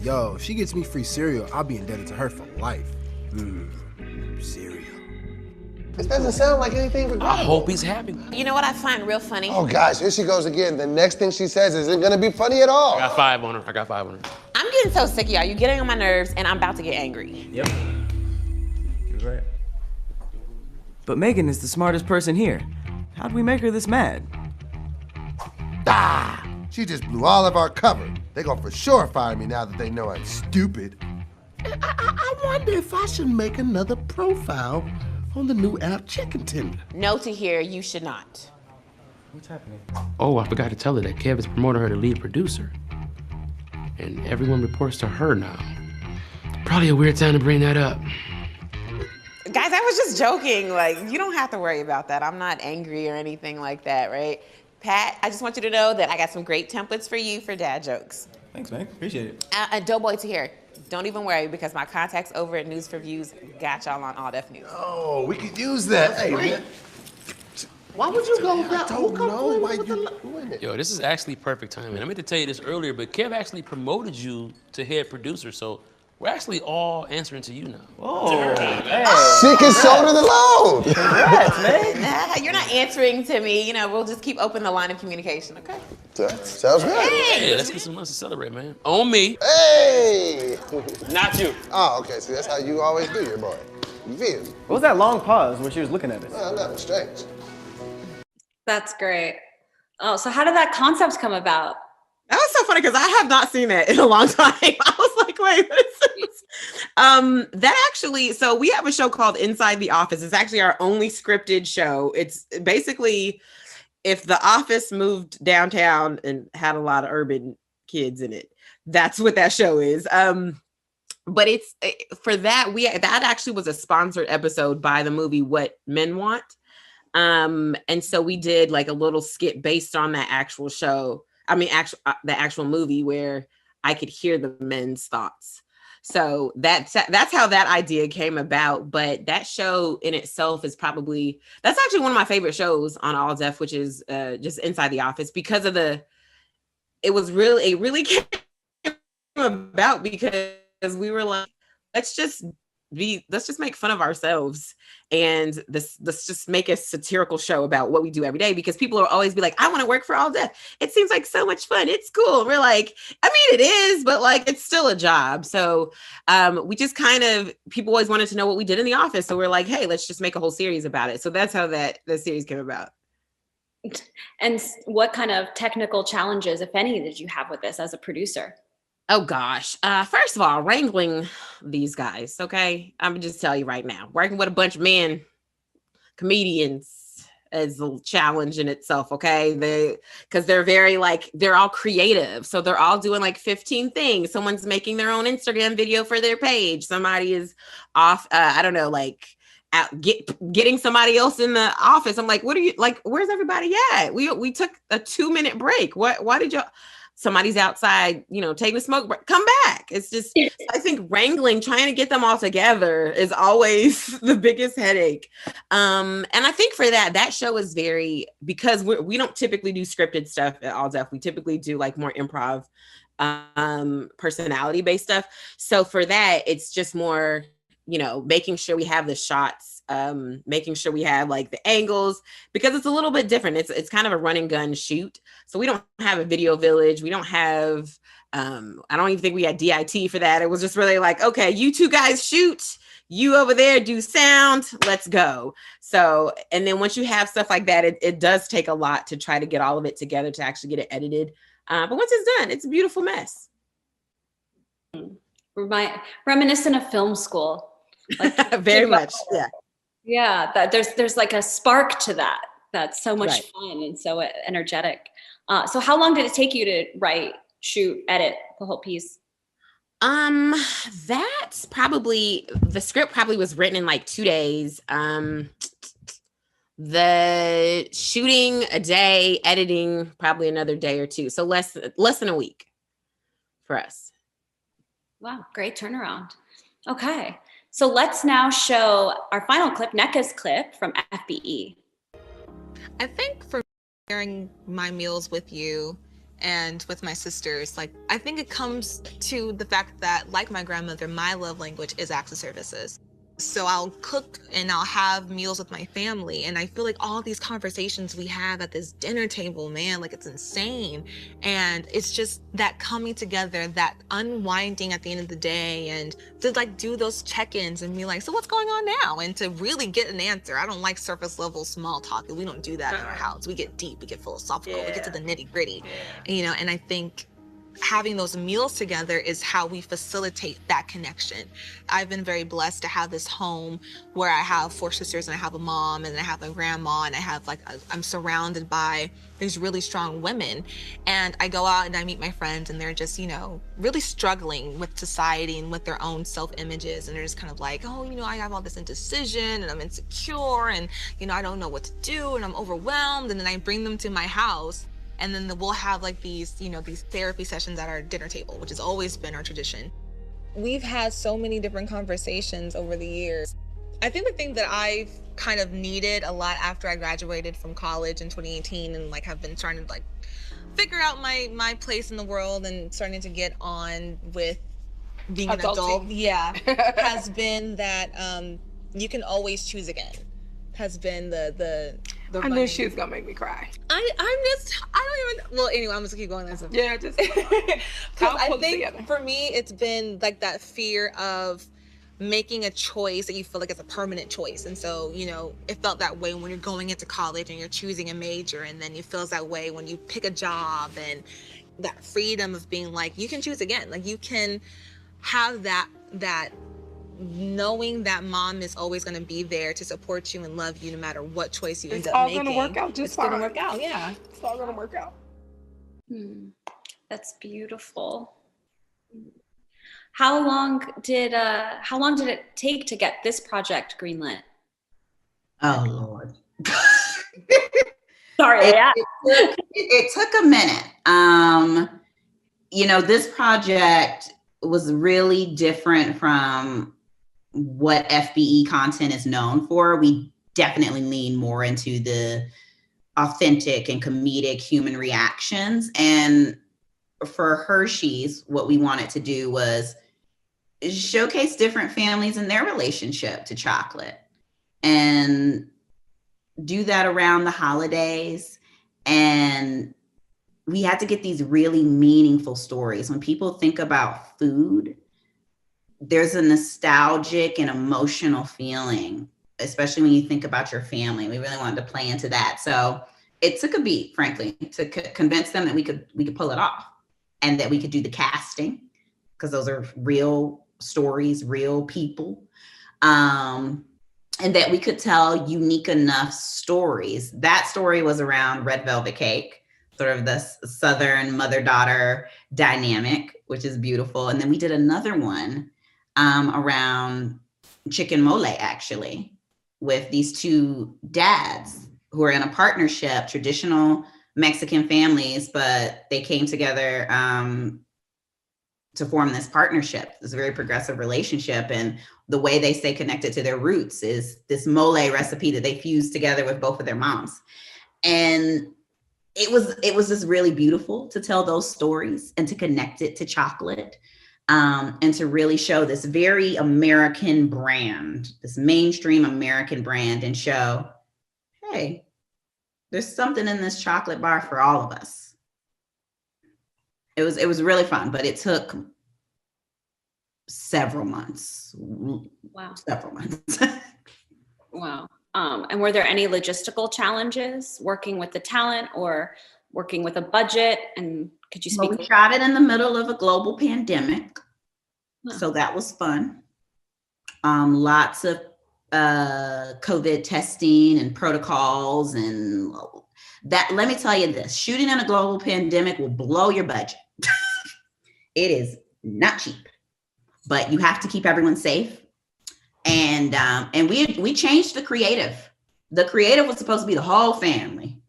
Yo, if she gets me free cereal, I'll be indebted to her for life. Cereal. This doesn't sound like anything regrettable. I hope he's happy. You know what I find real funny? Oh gosh, here she goes again. The next thing she says isn't gonna be funny at all. I got 5 on her. I'm getting so sick of y'all. You're getting on my nerves, and I'm about to get angry. Yep. You're right. But Megan is the smartest person here. How'd we make her this mad? Ah! She just blew all of our cover. They gonna for sure fire me now that they know I'm stupid. I wonder if I should make another profile on the new app Chicken Tender. No to hear, you should not. What's happening? Oh, I forgot to tell her that Kev is promoting her to lead producer. And everyone reports to her now. Probably a weird time to bring that up. Guys, I was just joking. Like, you don't have to worry about that. I'm not angry or anything like that, right? Pat, I just want you to know that I got some great templates for you for dad jokes. Thanks, man. Appreciate it. And Doughboy to hear. Don't even worry, because my contacts over at News for Views got y'all on All Deaf News. Oh, we could use that. Hey, man. Why would you go I don't know why you doing it. Yo, this is actually perfect timing. I meant to tell you this earlier, but Kev actually promoted you to head producer, so we're actually all answering to you now. Oh, hey. She can shoulder the load. Congrats, man. You're not answering to me. We'll just keep open the line of communication, okay? Sounds good. Hey, let's get some months to celebrate, man. On me. Hey! Not you. Oh, okay, see, that's how you always do your boy. You feel me? What was that long pause when she was looking at us? Oh, that was strange. That's great. Oh, so how did that concept come about? That was so funny because I have not seen that in a long time. I was like, wait, what is this? That actually, so we have a show called Inside the Office. It's actually our only scripted show. It's basically if The Office moved downtown and had a lot of urban kids in it. That's what that show is. But it's for that, that actually was a sponsored episode by the movie What Men Want. And so we did like a little skit based on that actual show. The actual movie where I could hear the men's thoughts. So that's how that idea came about. But that show in itself is that's actually one of my favorite shows on All Deaf, which is just Inside the Office, because of it really came about because we were like, let's just make fun of ourselves and let's just make a satirical show about what we do every day, because people will always be like, I want to work for All Deaf. It seems like so much fun. It's cool. We're like, it is, but like, it's still a job. So we just people always wanted to know what we did in the office. So we're like, hey, let's just make a whole series about it. So that's how the series came about. And what kind of technical challenges, if any, did you have with this as a producer? Oh gosh. First of all, wrangling these guys, okay? I'm gonna just tell you right now, working with a bunch of men, comedians, is a challenge in itself, okay? Because they're very they're all creative. So they're all doing like 15 things. Someone's making their own Instagram video for their page. Somebody is off, getting somebody else in the office. I'm like, what are you, like, where's everybody at? We took a 2-minute break. Why did y'all? somebody's outside, you know, taking a smoke break, come back. It's just, I think wrangling, trying to get them all together is always the biggest headache. And I think for that show is very, because we don't typically do scripted stuff at All Def. We typically do like more improv, personality based stuff. So for that, it's just more, you know, making sure we have the shots, making sure we have like the angles, because it's a little bit different. It's kind of a run and gun shoot. So we don't have a video village. We don't have, I don't even think we had DIT for that. It was just really like, okay, you two guys shoot, you over there do sound, let's go. So, and then once you have stuff like that, it does take a lot to try to get all of it together to actually get it edited. But once it's done, it's a beautiful mess. Reminiscent of film school. Like, very much, yeah. Yeah, that there's like a spark to that. That's so much Right. fun and so energetic. So how long did it take you to write, shoot, edit the whole piece? That's probably, the script probably was written in like 2 days. The shooting a day, editing probably another day or two. So less than a week for us. Wow, great turnaround. Okay, so let's now show our final clip, Nneka's clip from FBE. I think for sharing my meals with you and with my sisters, like, I think it comes to the fact that, like my grandmother, my love language is acts of services. So I'll cook and I'll have meals with my family. And I feel like all these conversations we have at this dinner table, man, like, it's insane. And it's just that coming together, that unwinding at the end of the day, and to like do those check-ins and be like, so what's going on now? And to really get an answer. I don't like surface level small talk. We don't do that in our house. We get deep, we get philosophical, we get to the nitty gritty, you know, and I think having those meals together is how we facilitate that connection. I've been very blessed to have this home where I have 4 sisters and I have a mom and I have a grandma and I have I'm surrounded by these really strong women. And I go out and I meet my friends and they're just, you know, really struggling with society and with their own self-images. And they're just kind of like, oh, you know, I have all this indecision and I'm insecure and, you know, I don't know what to do and I'm overwhelmed. And then I bring them to my house. And then we'll have like these, you know, these therapy sessions at our dinner table, which has always been our tradition. We've had so many different conversations over the years. I think the thing that I've kind of needed a lot after I graduated from college in 2018 and like have been trying to like figure out my place in the world and starting to get on with being an adult, has been that you can always choose again. Has been the I knew she was gonna make me cry. Well, anyway, I'm just gonna keep going. Yeah, just I think for me, it's been like that fear of making a choice that you feel like it's a permanent choice. And so, you know, it felt that way when you're going into college and you're choosing a major, and then it feels that way when you pick a job, and that freedom of being like, you can choose again. Like, you can have that knowing that mom is always going to be there to support you and love you no matter what choice you end up making. It's all going to work out just fine. It's going to work out, yeah. It's all going to work out. That's beautiful. How long did it take to get this project greenlit? Oh, Lord. Sorry, it took a minute. You know, this project was really different from what FBE content is known for. We definitely lean more into the authentic and comedic human reactions. And for Hershey's, what we wanted to do was showcase different families and their relationship to chocolate, and do that around the holidays. And we had to get these really meaningful stories. When people think about food, there's a nostalgic and emotional feeling, especially when you think about your family. We really wanted to play into that. So it took a beat, frankly, to convince them that we could pull it off, and that we could do the casting, because those are real stories, real people. And that we could tell unique enough stories. That story was around red velvet cake, sort of the Southern mother-daughter dynamic, which is beautiful. And then we did another one around chicken mole, actually, with these 2 dads who are in a partnership, traditional Mexican families, but they came together to form this partnership, this very progressive relationship. And the way they stay connected to their roots is this mole recipe that they fused together with both of their moms. And it was just really beautiful to tell those stories and to connect it to chocolate, and to really show this very American brand, this mainstream American brand, and show, hey, there's something in this chocolate bar for all of us. It was really fun, but it took several months. Wow. Several months. Wow. And were there any logistical challenges working with the talent or working with a budget? And could you speak? Well, we shot it in the middle of a global pandemic. So that was fun. Lots of COVID testing and protocols, and that, let me tell you this, shooting in a global pandemic will blow your budget. It is not cheap, but you have to keep everyone safe. And we changed the creative. The creative was supposed to be the whole family.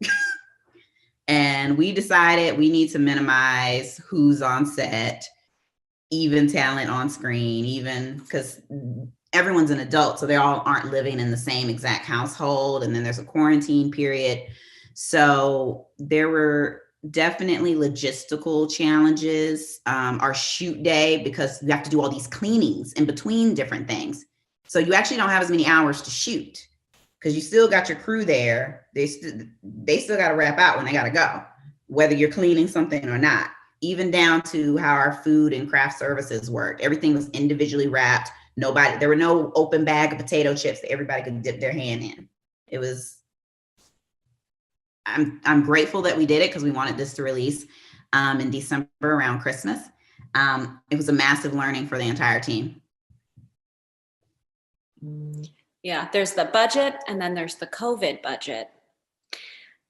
And we decided we need to minimize who's on set, even talent on screen, even because everyone's an adult, so they all aren't living in the same exact household. And then there's a quarantine period. So there were definitely logistical challenges. Our shoot day, because you have to do all these cleanings in between different things. So you actually don't have as many hours to shoot because you still got your crew there. They still got to wrap out when they got to go, whether you're cleaning something or not, even down to how our food and craft services worked. Everything was individually wrapped. There were no open bag of potato chips that everybody could dip their hand in. It was, I'm grateful that we did it because we wanted this to release in December around Christmas. It was a massive learning for the entire team. Yeah, there's the budget and then there's the COVID budget.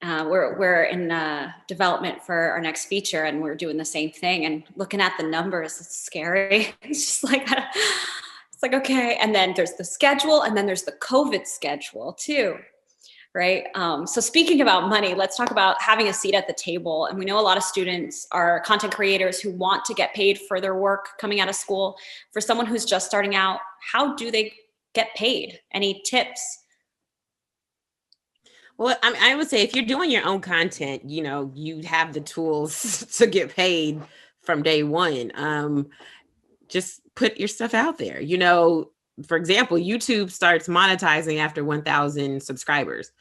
We're in development for our next feature and we're doing the same thing, and looking at the numbers, it's scary. It's just like, it's like, okay. And then there's the schedule and then there's the COVID schedule too, right? So speaking about money, let's talk about having a seat at the table. And we know a lot of students are content creators who want to get paid for their work coming out of school. For someone who's just starting out, how do they get paid? Any tips? Well, I would say if you're doing your own content, you have the tools to get paid from day one. Just put your stuff out there. For example, YouTube starts monetizing after 1,000 subscribers.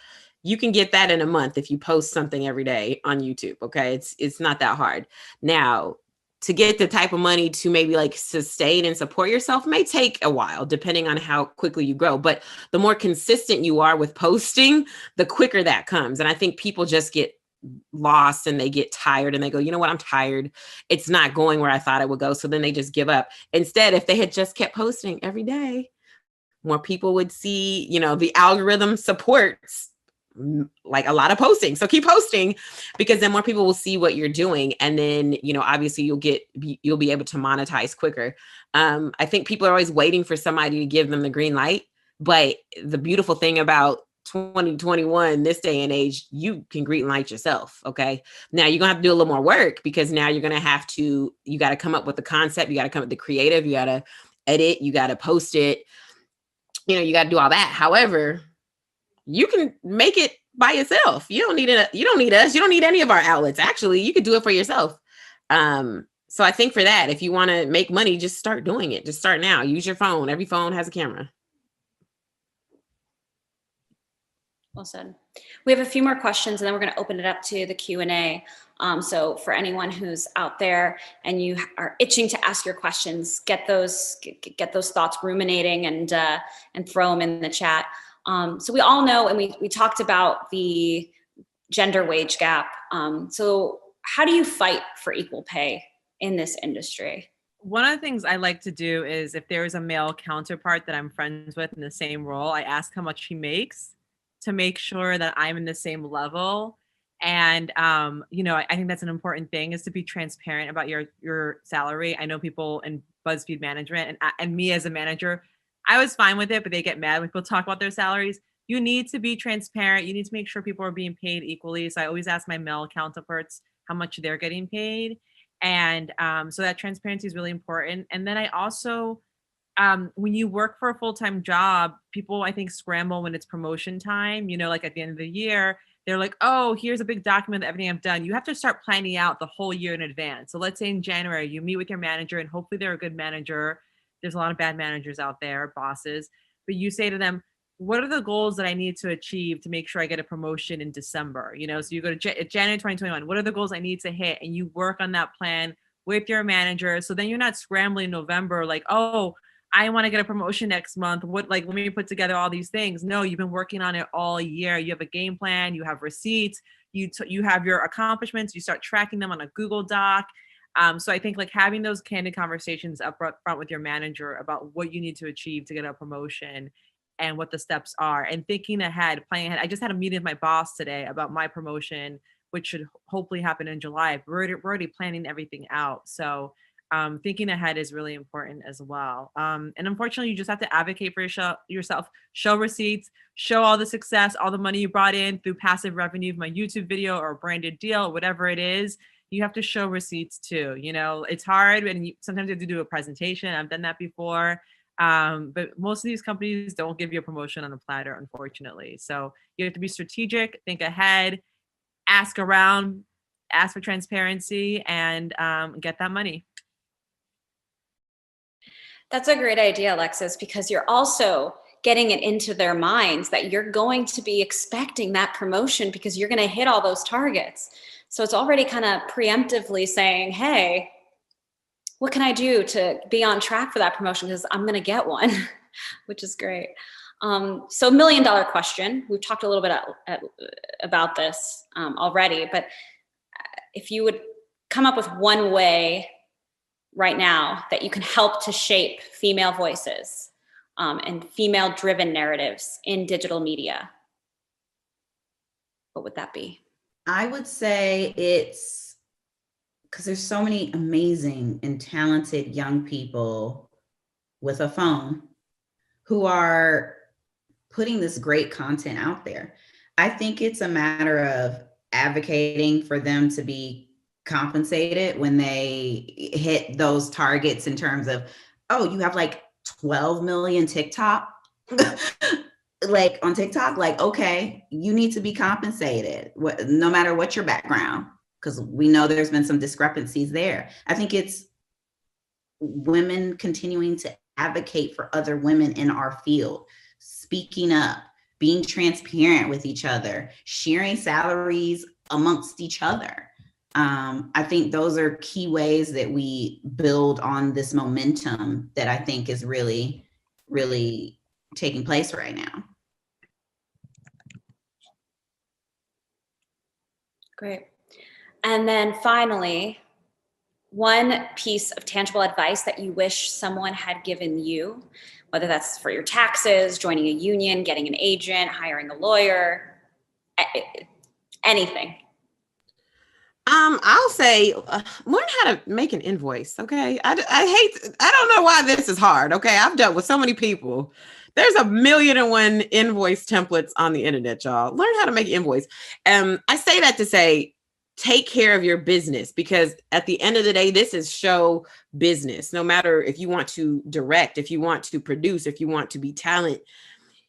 You can get that in a month if you post something every day on YouTube. Okay. It's not that hard. Now, to get the type of money to maybe like sustain and support yourself may take a while, depending on how quickly you grow. But the more consistent you are with posting, the quicker that comes. And I think people just get lost and they get tired and they go, you know what, I'm tired. It's not going where I thought it would go. So then they just give up. Instead, if they had just kept posting every day, more people would see, the algorithm supports like a lot of posting. So keep posting, because then more people will see what you're doing. And then, obviously you'll be able to monetize quicker. I think people are always waiting for somebody to give them the green light. But the beautiful thing about 2021, this day and age, you can green light yourself. Okay. Now you're gonna have to do a little more work, because now you got to come up with the concept. You got to come up with the creative. You got to edit. You got to post it. You got to do all that. However, you can make it by yourself. You don't need us. You don't need any of our outlets. Actually, you could do it for yourself. So I think for that, if you want to make money, just start doing it. Just start now. Use your phone. Every phone has a camera. Well said. We have a few more questions and then we're going to open it up to the Q&A. So for anyone who's out there and you are itching to ask your questions, get those thoughts ruminating and throw them in the chat. So we all know, and we talked about the gender wage gap. So how do you fight for equal pay in this industry? One of the things I like to do is, if there is a male counterpart that I'm friends with in the same role, I ask how much he makes to make sure that I'm in the same level. And, I think that's an important thing, is to be transparent about your salary. I know people in BuzzFeed management and me as a manager, I was fine with it, but they get mad when people talk about their salaries. you need to be transparent. You need to make sure people are being paid equally. So I always ask my male counterparts how much they're getting paid. And so that transparency is really important. And then I also, when you work for a full-time job, people, I think, scramble when it's promotion time, you know, like at the end of the year, they're like, oh, here's a big document of everything I've done. You have to start planning out the whole year in advance. So let's say in January, you meet with your manager, and hopefully they're a good manager. There's a lot of bad managers out there, bosses, but you say to them, what are the goals that I need to achieve to make sure I get a promotion in December? You know, so you go to January 2021, what are the goals I need to hit? And you work on that plan with your manager. So then you're not scrambling in November, like, oh, I want to get a promotion next month. What, like, let me put together all these things. No, you've been working on it all year. You have a game plan, you have receipts, you have your accomplishments, you start tracking them on a Google Doc. So I think like having those candid conversations up front with your manager about what you need to achieve to get a promotion and what the steps are, and thinking ahead, planning ahead. I just had a meeting with my boss today about my promotion, which should hopefully happen in July. We're already planning everything out. So thinking ahead is really important as well. And unfortunately, you just have to advocate for yourself, show receipts, show all the success, all the money you brought in through passive revenue from a YouTube video or a branded deal, or whatever it is. You have to show receipts too. You know, it's hard, and sometimes you have to do a presentation. I've done that before. But most of these companies don't give you a promotion on a platter, unfortunately. So you have to be strategic, think ahead, ask around, ask for transparency, and get that money. That's a great idea, Alexis, because you're also getting it into their minds that you're going to be expecting that promotion because you're going to hit all those targets. So it's already kind of preemptively saying, hey, what can I do to be on track for that promotion? Because I'm going to get one, which is great. So $1 million question. We've talked a little bit about this already, but if you would come up with one way right now that you can help to shape female voices and female-driven narratives in digital media, what would that be? I would say it's because there's so many amazing and talented young people with a phone who are putting this great content out there. I think it's a matter of advocating for them to be compensated when they hit those targets in terms of, oh, you have like 12 million TikTok, like on TikTok, like, okay, you need to be compensated no matter what your background, because we know there's been some discrepancies there. I think it's women continuing to advocate for other women in our field, speaking up, being transparent with each other, sharing salaries amongst each other. I think those are key ways that we build on this momentum that I think is really, really taking place right now. Great. And then finally, one piece of tangible advice that you wish someone had given you, whether that's for your taxes, joining a union, getting an agent, hiring a lawyer, anything. I'll say learn how to make an invoice. Okay. I don't know why this is hard. Okay. I've dealt with so many people. There's 1,000,001 invoice templates on the internet, y'all. Learn how to make an invoice. I say that to say, take care of your business, because at the end of the day, this is show business. No matter if you want to direct, if you want to produce, if you want to be talent,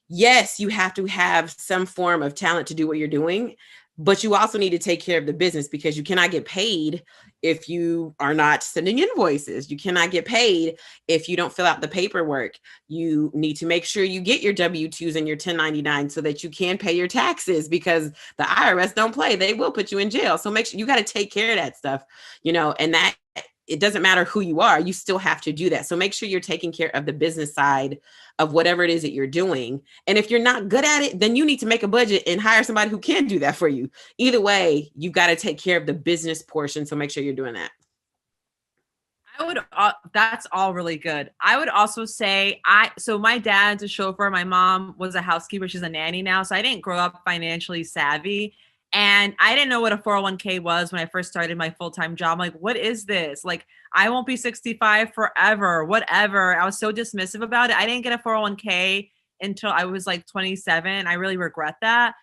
yes, you have to have some form of talent to do what you're doing. But you also need to take care of the business, because you cannot get paid if you are not sending invoices. You cannot get paid if you don't fill out the paperwork. You need to make sure you get your W-2s and your 1099 so that you can pay your taxes, because the IRS don't play. They will put you in jail. So make sure you got to take care of that stuff, you know, and that it doesn't matter who you are, you still have to do that. So make sure you're taking care of the business side of whatever it is that you're doing. And if you're not good at it, then you need to make a budget and hire somebody who can do that for you. Either way, you've got to take care of the business portion. So make sure you're doing that. That's all really good. I would also say, so my dad's a chauffeur. My mom was a housekeeper. She's a nanny now. So I didn't grow up financially savvy. And I didn't know what a 401k was when I first started my full-time job. I'm like, what is this? Like, I won't be 65 forever, whatever. I was so dismissive about it. I didn't get a 401k until I was like 27. I really regret that.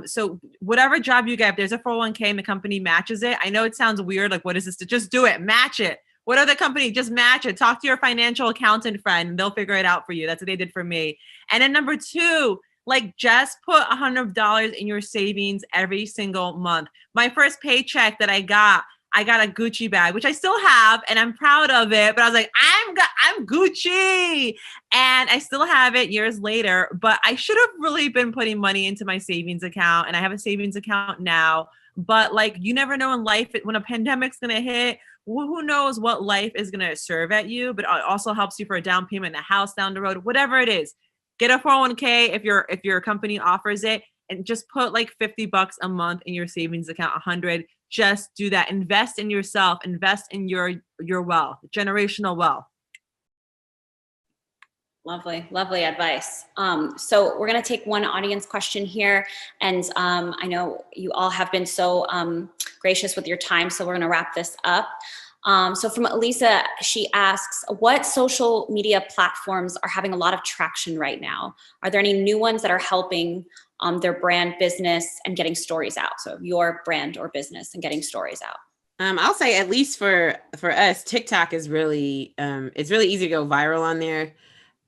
So whatever job you get, if there's a 401k and the company matches it, I know it sounds weird. Like, what is this? Just do it, match it. What other company? Just match it. Talk to your financial accountant friend and they'll figure it out for you. That's what they did for me. And then number two, like just put $100 in your savings every single month. My first paycheck that I got a Gucci bag, which I still have, and I'm proud of it. But I was like, I'm Gucci, and I still have it years later. But I should have really been putting money into my savings account, and I have a savings account now. But like, you never know in life when a pandemic's gonna hit. Who knows what life is gonna serve at you? But it also helps you for a down payment, a house down the road, whatever it is. Get a 401k if your company offers it, and just put like $50 a month in your savings account. 100. Just do that. Invest in yourself. Invest in your wealth, generational wealth. Lovely advice. So we're going to take one audience question here. And I know you all have been so gracious with your time, so we're going to wrap this up. So from Elisa, she asks, what social media platforms are having a lot of traction right now? Are there any new ones that are helping their brand, business, and getting stories out? So your brand or business and getting stories out. I'll say, at least for us, TikTok is really, it's really easy to go viral on there.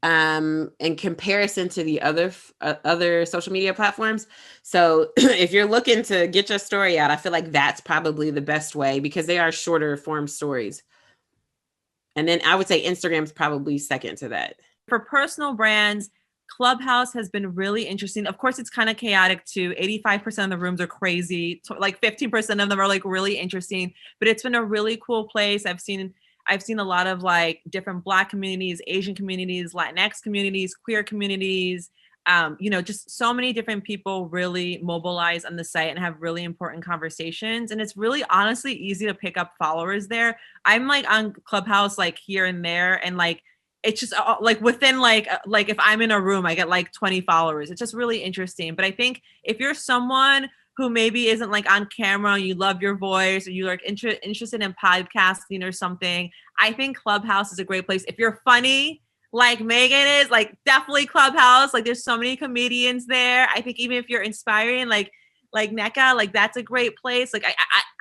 In comparison to the other social media platforms. So if you're looking to get your story out, I feel like that's probably the best way because they are shorter form stories. And then I would say Instagram's probably second to that. For personal brands, Clubhouse has been really interesting. Of course, it's kind of chaotic too. 85% of the rooms are crazy. Like 15% of them are like really interesting, but it's been a really cool place. I've seen a lot of like different Black communities, Asian communities, Latinx communities, queer communities, just so many different people really mobilize on the site and have really important conversations. And it's really honestly easy to pick up followers there. I'm like on Clubhouse, like here and there. And like, it's just like within like if I'm in a room, I get like 20 followers. It's just really interesting. But I think if you're someone who maybe isn't like on camera, you love your voice, or you're like interested in podcasting or something, I think Clubhouse is a great place. If you're funny, like Megan is, like definitely Clubhouse. Like there's so many comedians there. I think even if you're inspiring, like Nneka, like that's a great place. Like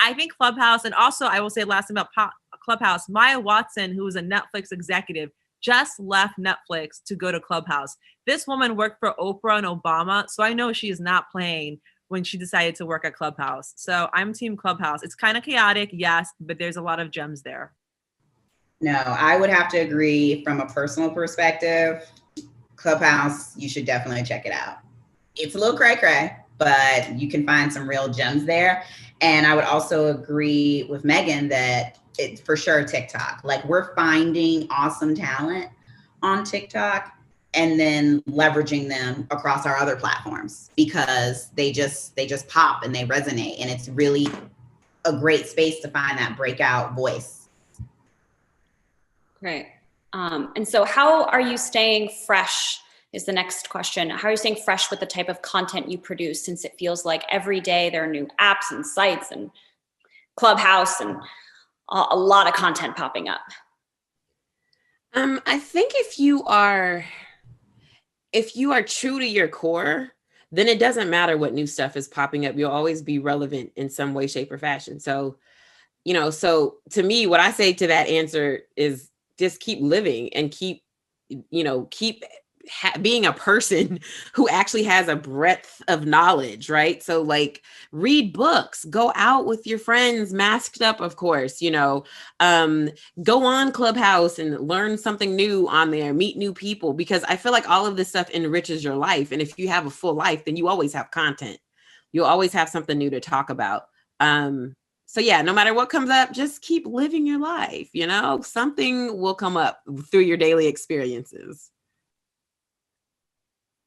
I think Clubhouse, and also I will say last thing about Clubhouse, Maya Watson, who was a Netflix executive, just left Netflix to go to Clubhouse. This woman worked for Oprah and Obama, so I know she is not playing when she decided to work at Clubhouse. So I'm team Clubhouse. It's kind of chaotic, yes, but there's a lot of gems there. No, I would have to agree from a personal perspective. Clubhouse, you should definitely check it out. It's a little cray-cray, but you can find some real gems there. And I would also agree with Megan that it's for sure TikTok. Like we're finding awesome talent on TikTok and then leveraging them across our other platforms because they just pop and they resonate. And it's really a great space to find that breakout voice. Great. And so how are you staying fresh is the next question. How are you staying fresh with the type of content you produce, since it feels like every day there are new apps and sites and Clubhouse and a lot of content popping up? I think if you are true to your core, then it doesn't matter what new stuff is popping up. You'll always be relevant in some way, shape, or fashion. So, so to me, what I say to that answer is just keep living and keep being a person who actually has a breadth of knowledge, right? So like read books, go out with your friends, masked up, of course, go on Clubhouse and learn something new on there, meet new people, because I feel like all of this stuff enriches your life. And if you have a full life, then you always have content. You'll always have something new to talk about. So yeah, no matter what comes up, just keep living your life, something will come up through your daily experiences.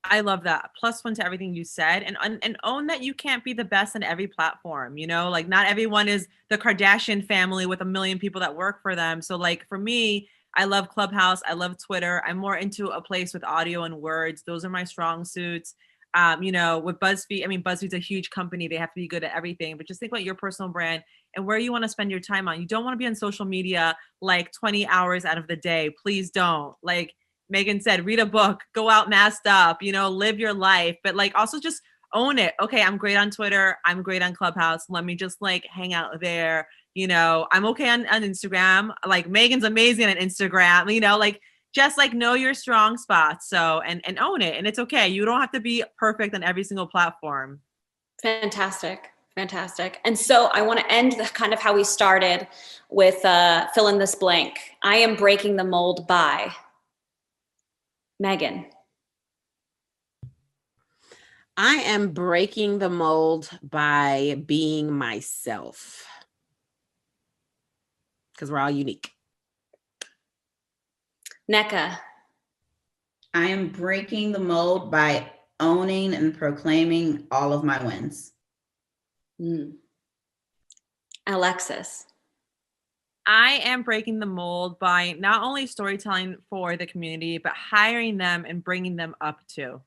I love that. Plus one to everything you said, and own that you can't be the best on every platform. Like not everyone is the Kardashian family with 1 million people that work for them. So like for me, I love Clubhouse. I love Twitter. I'm more into a place with audio and words. Those are my strong suits. With BuzzFeed, BuzzFeed's a huge company. They have to be good at everything, but just think about your personal brand and where you want to spend your time on. You don't want to be on social media like 20 hours out of the day. Please don't. Like Megan said, read a book, go out masked up, you know, live your life, but like also just own it. Okay, I'm great on Twitter. I'm great on Clubhouse. Let me just like hang out there. You know, I'm okay on Instagram. Like Megan's amazing on Instagram, you know, like just like know your strong spots. So, and own it. And it's okay. You don't have to be perfect on every single platform. Fantastic. Fantastic. And so I want to end kind of how we started with fill in this blank. I am breaking the mold by Megan. I am breaking the mold by being myself. Because we're all unique. Nneka. I am breaking the mold by owning and proclaiming all of my wins. Alexis. I am breaking the mold by not only storytelling for the community, but hiring them and bringing them up too.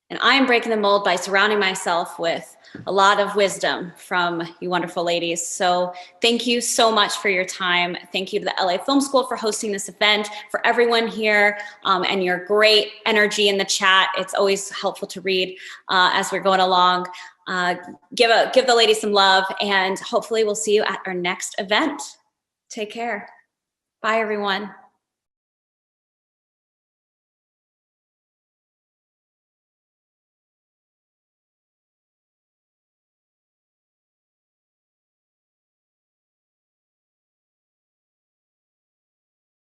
And I am breaking the mold by surrounding myself with a lot of wisdom from you wonderful ladies. So thank you so much for your time. Thank you to the LA Film School for hosting this event, for everyone here and your great energy in the chat. It's always helpful to read as we're going along. Give the ladies some love, and hopefully we'll see you at our next event. Take care. Bye, everyone.